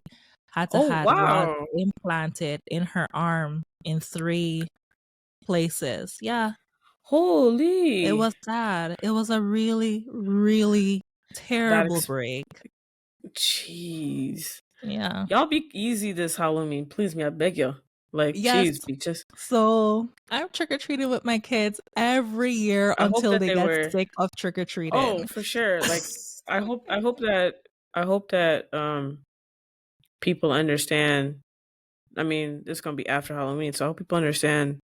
S2: had to
S1: Oh,
S2: had rods
S1: wow.
S2: implanted in her arm in 3 places. Yeah, it
S1: Holy.
S2: was sad. It was a really, really
S1: Bad
S2: terrible
S1: ex
S2: break.
S1: Jeez.
S2: Yeah.
S1: Y'all be easy this Halloween. Please me, I beg you. Like,
S2: Yes.
S1: jeez, be just
S2: So I'm trick or treating with my kids every year
S1: I hope
S2: until
S1: that
S2: they
S1: they
S2: get
S1: were
S2: sick of trick or
S1: oh,
S2: treating.
S1: for sure. Like I hope that people understand. I mean, this is gonna be after Halloween, so I hope people understand.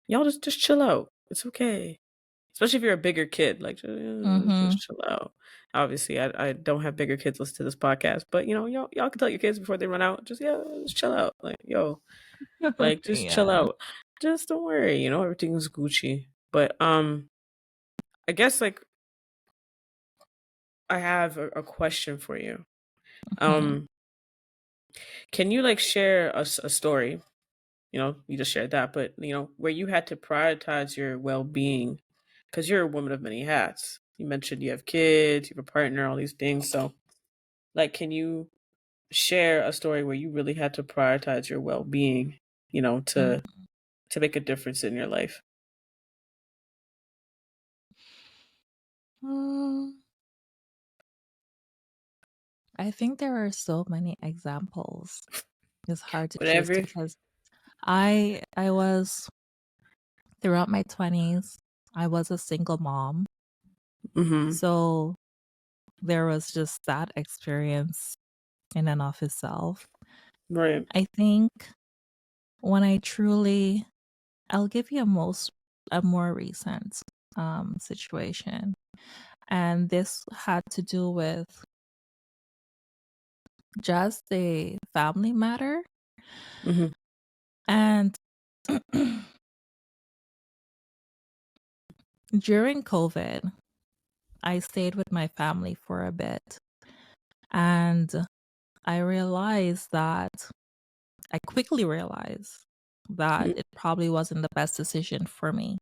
S1: Y'all just chill out. It's okay. Especially if you're a bigger kid, like
S2: Mm-hmm.
S1: just chill out. Obviously, I don't have bigger kids listen to this podcast, but y'all can tell your kids before they run out. Just chill out. Like like just chill
S2: Yeah.
S1: out. Just don't worry. Everything's Gucci. But I guess like I have a question for you.
S2: Mm-hmm.
S1: Um, can you like share a story? You just shared that, but where you had to prioritize your well being because you're a woman of many hats. You mentioned you have kids, you have a partner, all these things. So, like, can you share a story where you really had to prioritize your well being, to make a difference in your life?
S2: Mm, I think there are so many examples. It's hard to choose
S1: Whatever.
S2: because I was throughout my 20s, I was a single mom.
S1: Mm-hmm.
S2: So there was just that experience in and of itself.
S1: Right.
S2: I think when I'll give you a more recent situation. And this had to do with just a family matter.
S1: Mm-hmm.
S2: And during COVID, I stayed with my family for a bit. And I quickly realized that it probably wasn't the best decision for me.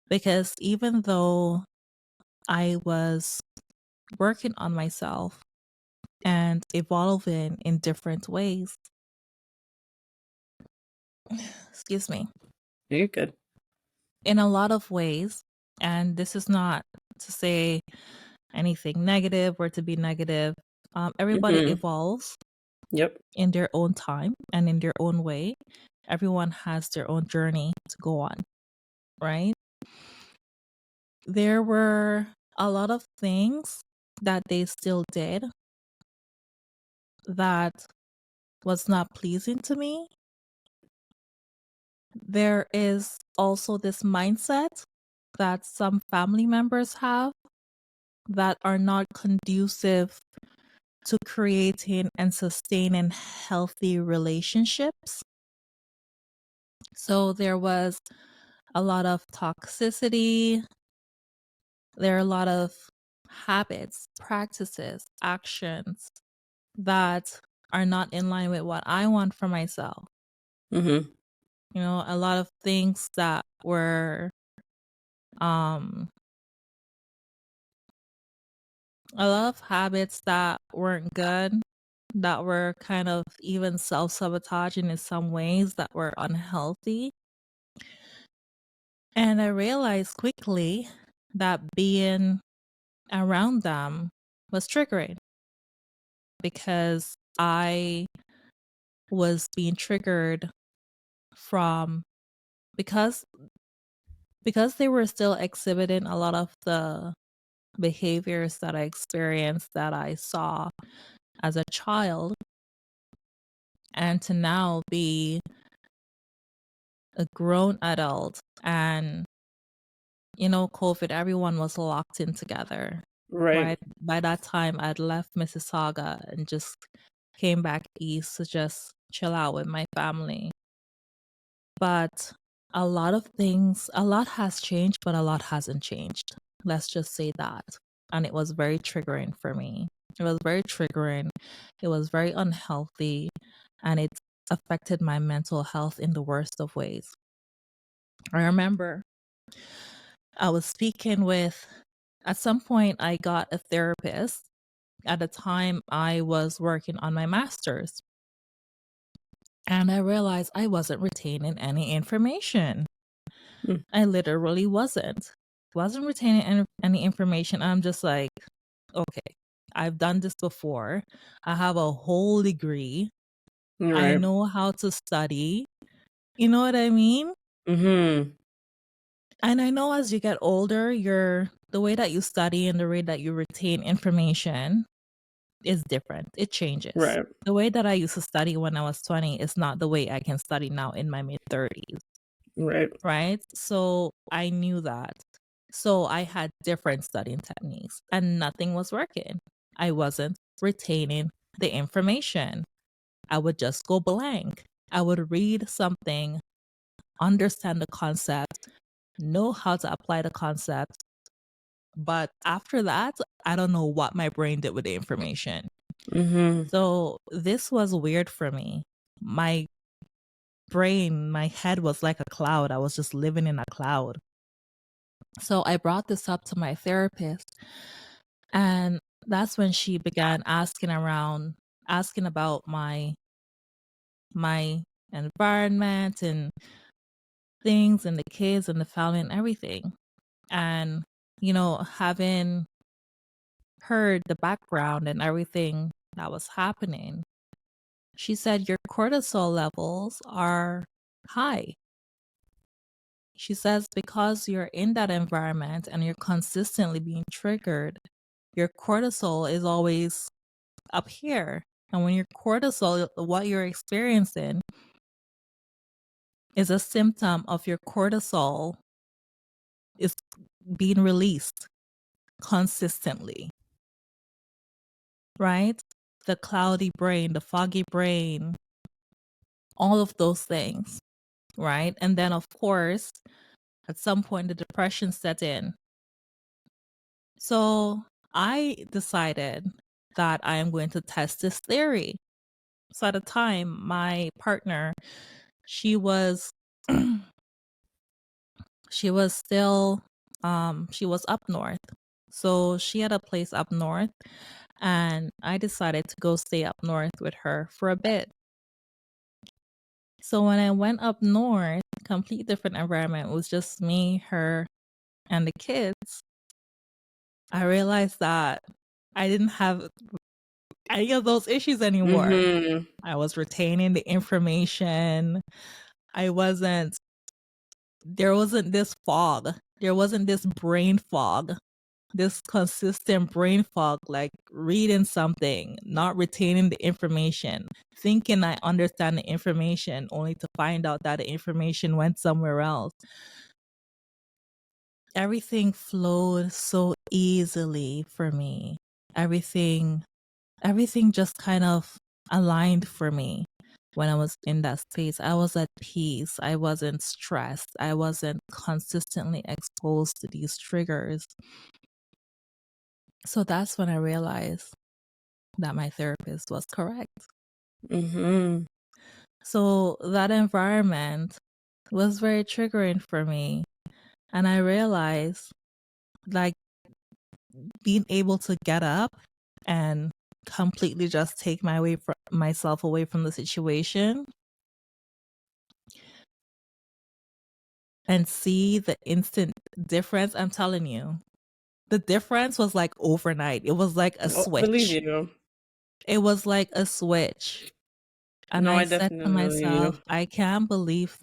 S2: Because even though I was working on myself and evolving in different ways, excuse me,
S1: You're good.
S2: in a lot of ways, and this is not to say anything negative or to be negative, everybody
S1: Mm-hmm.
S2: evolves
S1: Yep.
S2: in their own time and in their own way. Everyone has their own journey to go on, right? There were a lot of things that they still did that was not pleasing to me. There is also this mindset that some family members have that are not conducive to creating and sustaining healthy relationships. So there was a lot of toxicity. There are a lot of habits, practices, actions that are not in line with what I want for myself.
S1: Mm-hmm.
S2: A lot of things that were um a lot of habits that weren't good, that were kind of even self-sabotaging in some ways, that were unhealthy. And I realized quickly that being around them was triggering because I was being triggered from because they were still exhibiting a lot of the behaviors that I experienced, that I saw as a child, and to now be a grown adult. And COVID, everyone was locked in together.
S1: Right.
S2: By that time I'd left Mississauga and just came back east to just chill out with my family. But a lot has changed, but a lot hasn't changed. Let's just say that. And it was very triggering for me. It was very triggering. It was very unhealthy. And it affected my mental health in the worst of ways. I remember I was speaking with, at some point, I got a therapist. At the time, I was working on my master's. And I realized I wasn't retaining any information.
S1: Mm.
S2: I literally wasn't retaining any information. I'm just like, okay, I've done this before. I have a whole degree. I
S1: Right.
S2: know how to study. You know what I mean?
S1: Mm-hmm.
S2: And I know as you get older, the way that you study and the way that you retain information is different. It changes.
S1: Right.
S2: The way that I used to study when I was 20 is not the way I can study now in my mid 30s.
S1: Right.
S2: Right? So I knew that. So I had different studying techniques and nothing was working. I wasn't retaining the information. I would just go blank. I would read something, understand the concept, know how to apply the concept. But after that, I don't know what my brain did with the information.
S1: Mm-hmm.
S2: So this was weird for me. My brain, my head was like a cloud. I was just living in a cloud. So I brought this up to my therapist, and that's when she began asking about my environment and things and the kids and the family and everything. And having heard the background and everything that was happening, she said your cortisol levels are high. She says because you're in that environment and you're consistently being triggered, your cortisol is always up here. And when your cortisol, what you're experiencing is a symptom of your cortisol is being released consistently, right? The cloudy brain, the foggy brain, all of those things, right? And then, of course, at some point, the depression set in. So I decided that I am going to test this theory. So at the time, my partner, she was she was still she was up north. So she had a place up north and I decided to go stay up north with her for a bit. So when I went up north, complete different environment, it was just me, her, and the kids. I realized that I didn't have any of those issues anymore.
S1: Mm-hmm.
S2: I was retaining the information. There wasn't this fog. There wasn't this brain fog, this consistent brain fog, like reading something, not retaining the information, thinking I understand the information, only to find out that the information went somewhere else. Everything flowed so easily for me. Everything just kind of aligned for me. When I was in that space, I was at peace. I wasn't stressed. I wasn't consistently exposed to these triggers. So that's when I realized that my therapist was correct.
S1: Mm-hmm.
S2: So that environment was very triggering for me. And I realized, like, being able to get up and completely just take myself away from the situation and see the instant difference. I'm telling you, the difference was like overnight. It was like a
S1: Oh, believe
S2: switch.
S1: you.
S2: It was like a switch. And
S1: No,
S2: I
S1: I
S2: said to
S1: definitely believe you.
S2: myself, I can't believe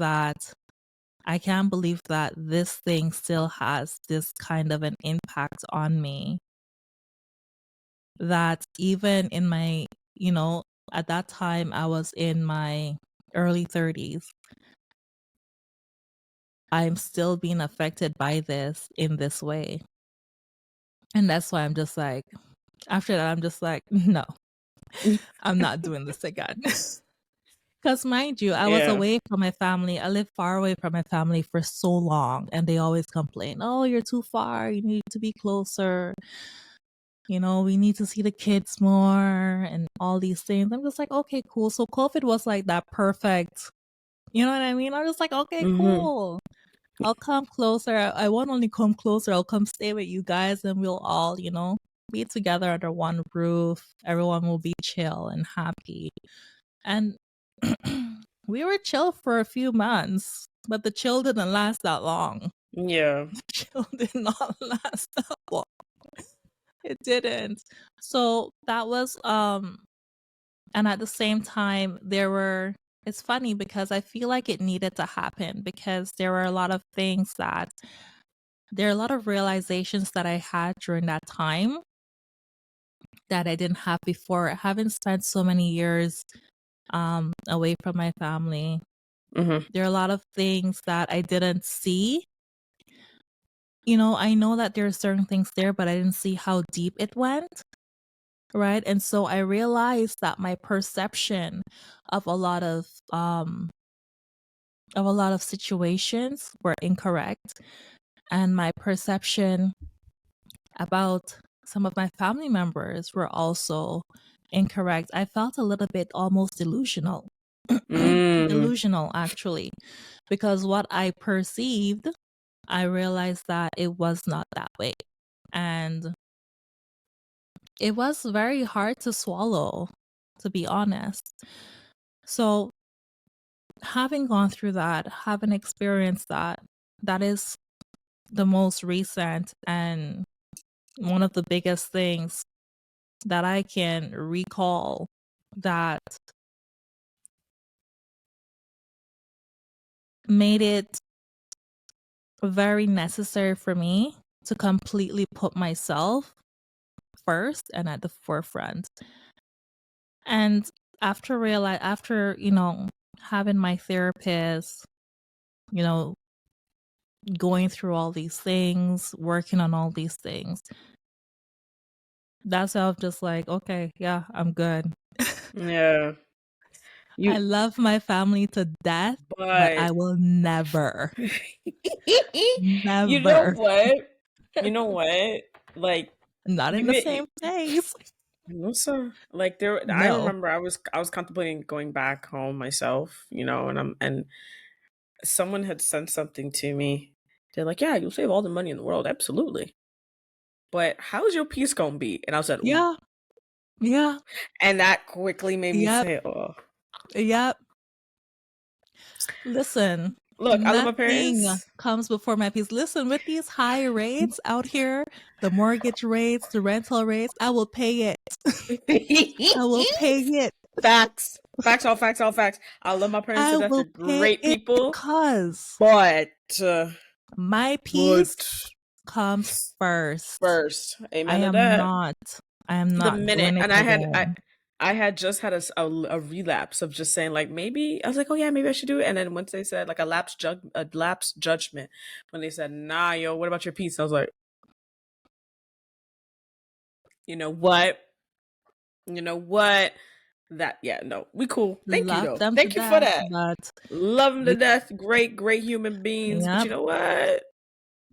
S2: that this thing still has this kind of an impact on me. That even in my, at that time I was in my early 30s. I'm still being affected by this in this way. And that's why I'm just like, after that, I'm just like, no, I'm not doing this again. Because mind you, I was
S1: Yeah.
S2: away from my family. I lived far away from my family for so long, and they always complain, "Oh, you're too far. You need to be closer. You know, we need to see the kids more and all these things." I'm just like, okay, cool. So COVID was like that perfect. You know what I mean? I was like, okay,
S1: Mm-hmm.
S2: cool. I'll come closer. I won't only come closer, I'll come stay with you guys and we'll all, be together under one roof. Everyone will be chill and happy. And we were chill for a few months, but the chill didn't last that long.
S1: Yeah.
S2: The chill did not last that long. It didn't. So that was and at the same time it's funny because I feel like it needed to happen because there are a lot of realizations that I had during that time that I didn't have before. I haven't spent so many years away from my family.
S1: Mm-hmm.
S2: There are a lot of things that I didn't see. I know that there are certain things there, but I didn't see how deep it went. Right. And so I realized that my perception of a lot of situations were incorrect. And my perception about some of my family members were also incorrect. I felt a little bit almost delusional.
S1: Mm.
S2: Delusional, actually, because what I perceived, I realized that it was not that way. And it was very hard to swallow, to be honest. So, having gone through that, having experienced that, that is the most recent and one of the biggest things that I can recall that made it very necessary for me to completely put myself first and at the forefront. And after having my therapist, you know, going through all these things, working on all these things, that's how I'm just like, okay, yeah, I'm good.
S1: Yeah.
S2: I
S1: You
S2: love my family to death, but
S1: but
S2: I will never,
S1: you know
S2: never,
S1: what? You know what? Like
S2: not
S1: you
S2: in the
S1: made
S2: same place.
S1: no sir. Like there I
S2: No.
S1: remember I was contemplating going back home myself, and someone had sent something to me. They're like, "Yeah, you'll save all the money in the world, absolutely. But how's your peace gonna be?" And I said, "Ooh."
S2: Yeah. Yeah.
S1: And that quickly made me
S2: Yep.
S1: say, "Oh,
S2: Yep. Listen,
S1: look, I love my
S2: nothing
S1: parents."
S2: comes before my peace. Listen, with these high rates out here, the mortgage rates, the rental rates, I will pay it. I will pay it.
S1: Facts. Facts, all facts, all facts. I love my parents to
S2: I
S1: death. They're
S2: will pay
S1: great
S2: it
S1: people.
S2: because
S1: But, uh,
S2: my peace
S1: but
S2: comes first.
S1: first,
S2: I
S1: amen to
S2: am
S1: that.
S2: not I am
S1: The
S2: not
S1: minute,
S2: doing it
S1: and
S2: again.
S1: I had just had a relapse of just saying like maybe I was like, oh yeah, maybe I should do it. And then once they said like a lapse judgment, when they said nah, yo, what about your peace? I was like, you know what, you know what, that yeah, no, we cool. Thank you
S2: Love
S1: though.
S2: them to
S1: Thank you for
S2: death,
S1: that.
S2: but
S1: Love them to
S2: we
S1: death. Great, great human beings. But
S2: yep.
S1: you know what?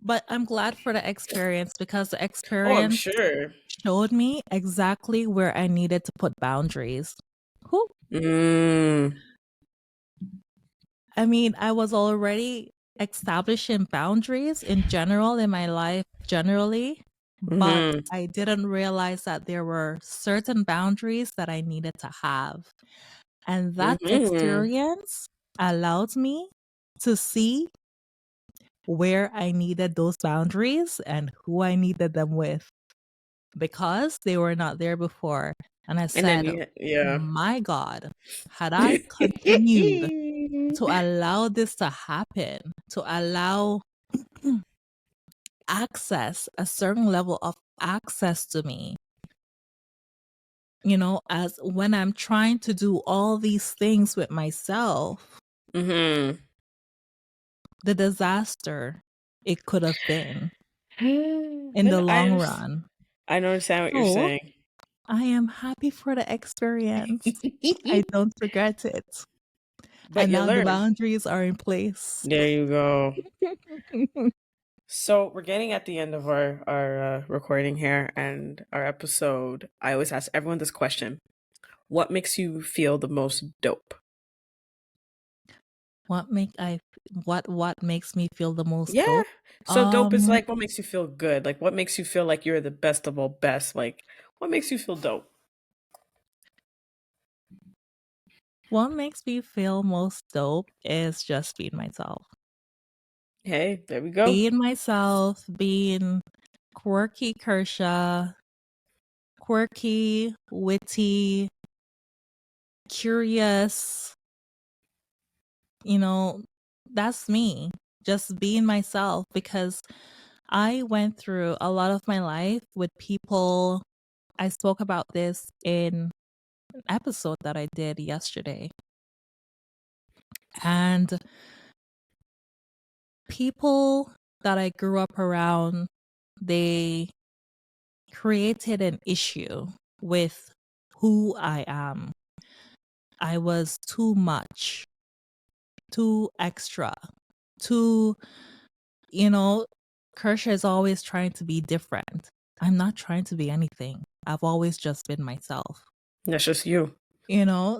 S2: But I'm glad for the experience because the
S1: Oh, I'm
S2: experience
S1: sure.
S2: showed me exactly where I needed to put boundaries. Who?
S1: Mm.
S2: I mean, I was already establishing boundaries in general in my life, generally, but
S1: Mm-hmm.
S2: I didn't realize that there were certain boundaries that I needed to have. And that
S1: Mm-hmm.
S2: experience allowed me to see where I needed those boundaries and who I needed them with because they were not there before. And I
S1: And then
S2: said,
S1: yeah.
S2: my God, had I continued to allow this to happen, to allow access, a certain level of access to me, as when I'm trying to do all these things with myself,
S1: Mm-hmm.
S2: the disaster it could have been in the
S1: And
S2: long run.
S1: I understand what you're
S2: So
S1: saying.
S2: I am happy for the experience. I don't regret it.
S1: But
S2: And
S1: you
S2: now the
S1: learn.
S2: boundaries are in place.
S1: There you go. So we're getting at the end of our recording here and our episode. I always ask everyone this question: what makes you feel the most dope?
S2: what make I what makes me feel the most
S1: Yeah.
S2: dope?
S1: So dope is
S2: Um
S1: like what makes you feel good? Like what makes you feel like you're the best of all best? Like what makes you feel dope?
S2: what makes me feel most dope is just being myself.
S1: Hey, there we go.
S2: Being myself, being quirky Kersha, quirky, witty, curious, you know, that's me. Just being myself because I went through a lot of my life with people. I spoke about this in an episode that I did yesterday. And people that I grew up around, they created an issue with who I am. I was too much, too extra, too, you know, Kersha is always trying to be different. I'm not trying to be anything. I've always just been myself,
S1: That's just you.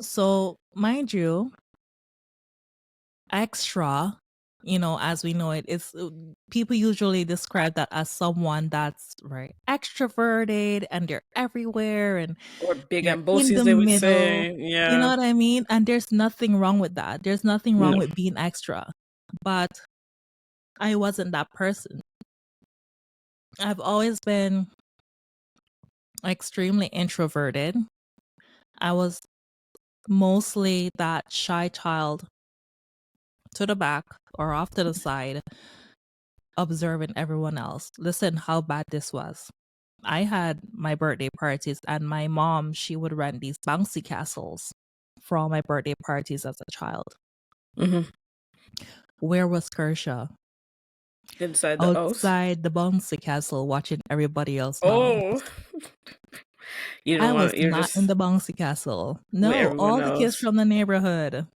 S2: So mind you, extra, as we know it, it's people usually describe that as someone that's very extroverted and they're everywhere and
S1: Or big
S2: they're in
S1: ambosies,
S2: the
S1: they would
S2: middle.
S1: say.
S2: You know
S1: Yeah.
S2: what I mean? And there's nothing wrong with that. There's nothing wrong
S1: No.
S2: with being extra. But I wasn't that person. I've always been extremely introverted. I was mostly that shy child to the back or off to the side, observing everyone else. Listen, how bad this was. I had my birthday parties, and my mom, she would rent these bouncy castles for all my birthday parties as a child.
S1: Hmm.
S2: Where was Kersha?
S1: Inside the O's.
S2: Outside the bouncy castle watching everybody else bounce.
S1: Oh, you
S2: I
S1: don't want
S2: was
S1: to. You're
S2: not in
S1: just
S2: the bouncy castle.
S1: with
S2: No,
S1: everyone
S2: all the kids
S1: else.
S2: from the neighborhood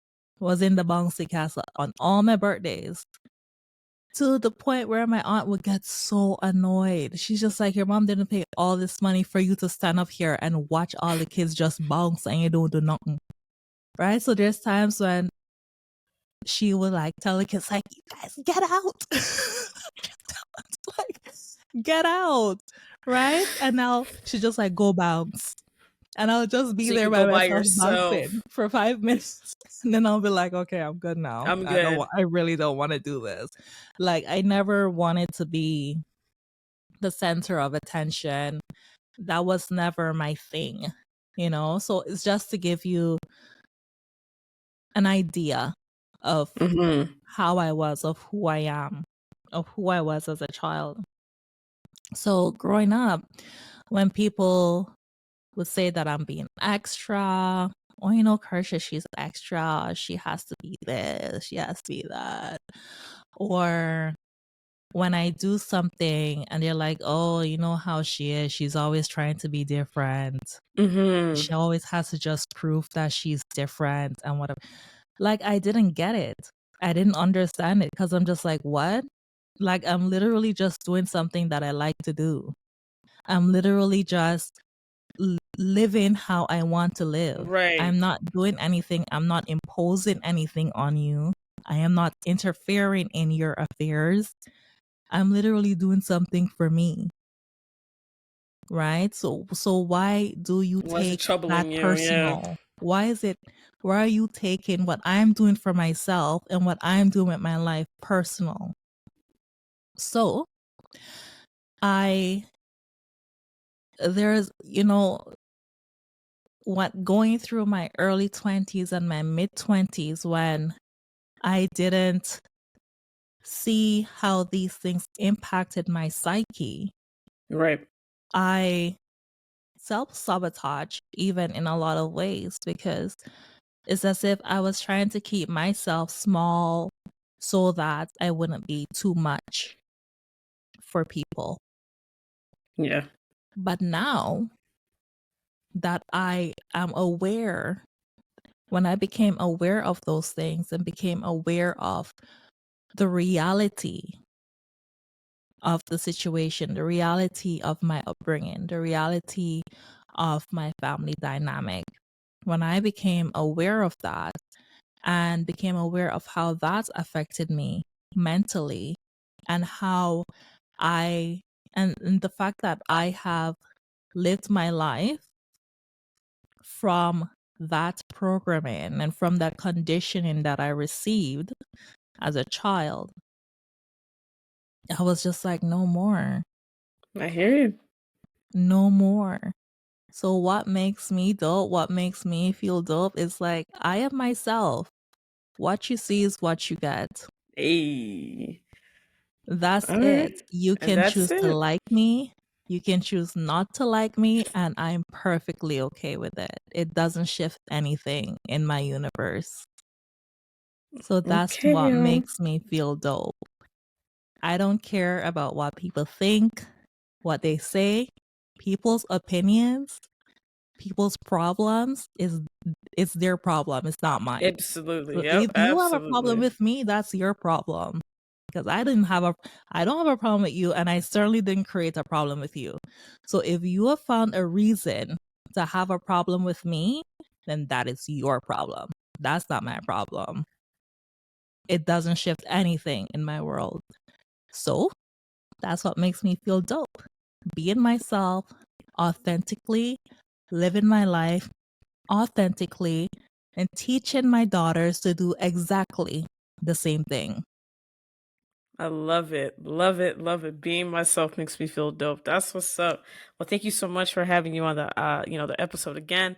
S2: was in the bouncy castle on all my birthdays. To the point where my aunt would get so annoyed. She's just like, your mom didn't pay all this money for you to stand up here and watch all the kids just bounce and you don't do nothing. Right? So there's times when she would like tell the kids, like, you guys get out. Like, get out. Right? And now she just like go bounce. And I'll just be
S1: So you
S2: there
S1: could
S2: by
S1: go by
S2: myself bouncing
S1: yourself.
S2: for 5 minutes. And then I'll be like, okay, I'm good now.
S1: I'm good.
S2: I really don't want to do this. Like, I never wanted to be the center of attention. That was never my thing, So it's just to give you an idea of
S1: Hmm.
S2: how I was, of who I am, of who I was as a child. So growing up, when people would say that I'm being extra, or Kersha, she's extra, she has to be this, she has to be that. Or when I do something and they're like, oh, you know how she is, she's always trying to be different.
S1: Hmm.
S2: She always has to just prove that she's different and whatever. Like, I didn't get it. I didn't understand it because I'm just like, what? Like, I'm literally just doing something that I like to do. I'm literally just living how I want to live.
S1: Right.
S2: I'm not doing anything. I'm not imposing anything on you. I am not interfering in your affairs. I'm literally doing something for me. Right? So why do you
S1: Was it
S2: take that
S1: troubling you? Yeah.
S2: personal? Why are you taking what I'm doing for myself and what I'm doing with my life personal? So I there's what going through my early 20s and my mid 20s when I didn't see how these things impacted my psyche.
S1: Right.
S2: I self-sabotage even in a lot of ways because it's as if I was trying to keep myself small so that I wouldn't be too much for people.
S1: Yeah.
S2: But now that I am aware, when I became aware of those things and became aware of the reality of the situation, the reality of my upbringing, the reality of my family dynamic, when I became aware of that and became aware of how that affected me mentally and how and the fact that I have lived my life from that programming and from that conditioning that I received as a child, I was just like, no more,
S1: I hear you.
S2: no more. So, what makes me dope, what makes me feel dope is like, I am myself. What you see is what you get.
S1: Hey.
S2: That's
S1: All right.
S2: it. You
S1: And
S2: can
S1: that's
S2: choose to
S1: it.
S2: like me. You can choose not to like me, and I'm perfectly okay with it. It doesn't shift anything in my universe. So that's
S1: Okay,
S2: what
S1: y'all.
S2: makes me feel dope. I don't care about what people think, what they say. People's opinions, people's problems is it's their problem. It's not mine.
S1: Absolutely.
S2: So
S1: Yep.
S2: if you have a problem
S1: Absolutely.
S2: with me, that's your problem. Because I don't have a problem with you, and I certainly didn't create a problem with you. So if you have found a reason to have a problem with me, then that is your problem. That's not my problem. It doesn't shift anything in my world. So that's what makes me feel dope. Being myself authentically, living my life authentically, and teaching my daughters to do exactly the same thing.
S1: I love it. Love it. Love it. Being myself makes me feel dope. That's what's up. Well, thank you so much for having you on the episode again.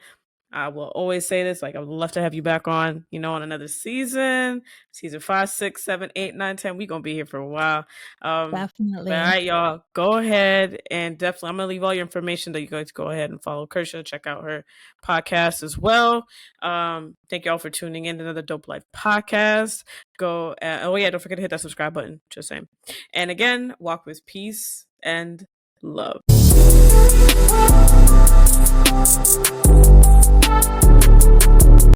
S1: I will always say this, like I would love to have you back on another season 5, 6, 7, 8, 9, 10. We're gonna be here for a while. But all
S2: Definitely.
S1: right, y'all, go ahead and definitely I'm gonna leave all your information that you guys go ahead and follow Kertia, check out her podcast as well. Thank y'all for tuning in to another Dope Life podcast. Oh yeah, don't forget to hit that subscribe button. Just saying. And again, walk with peace and love.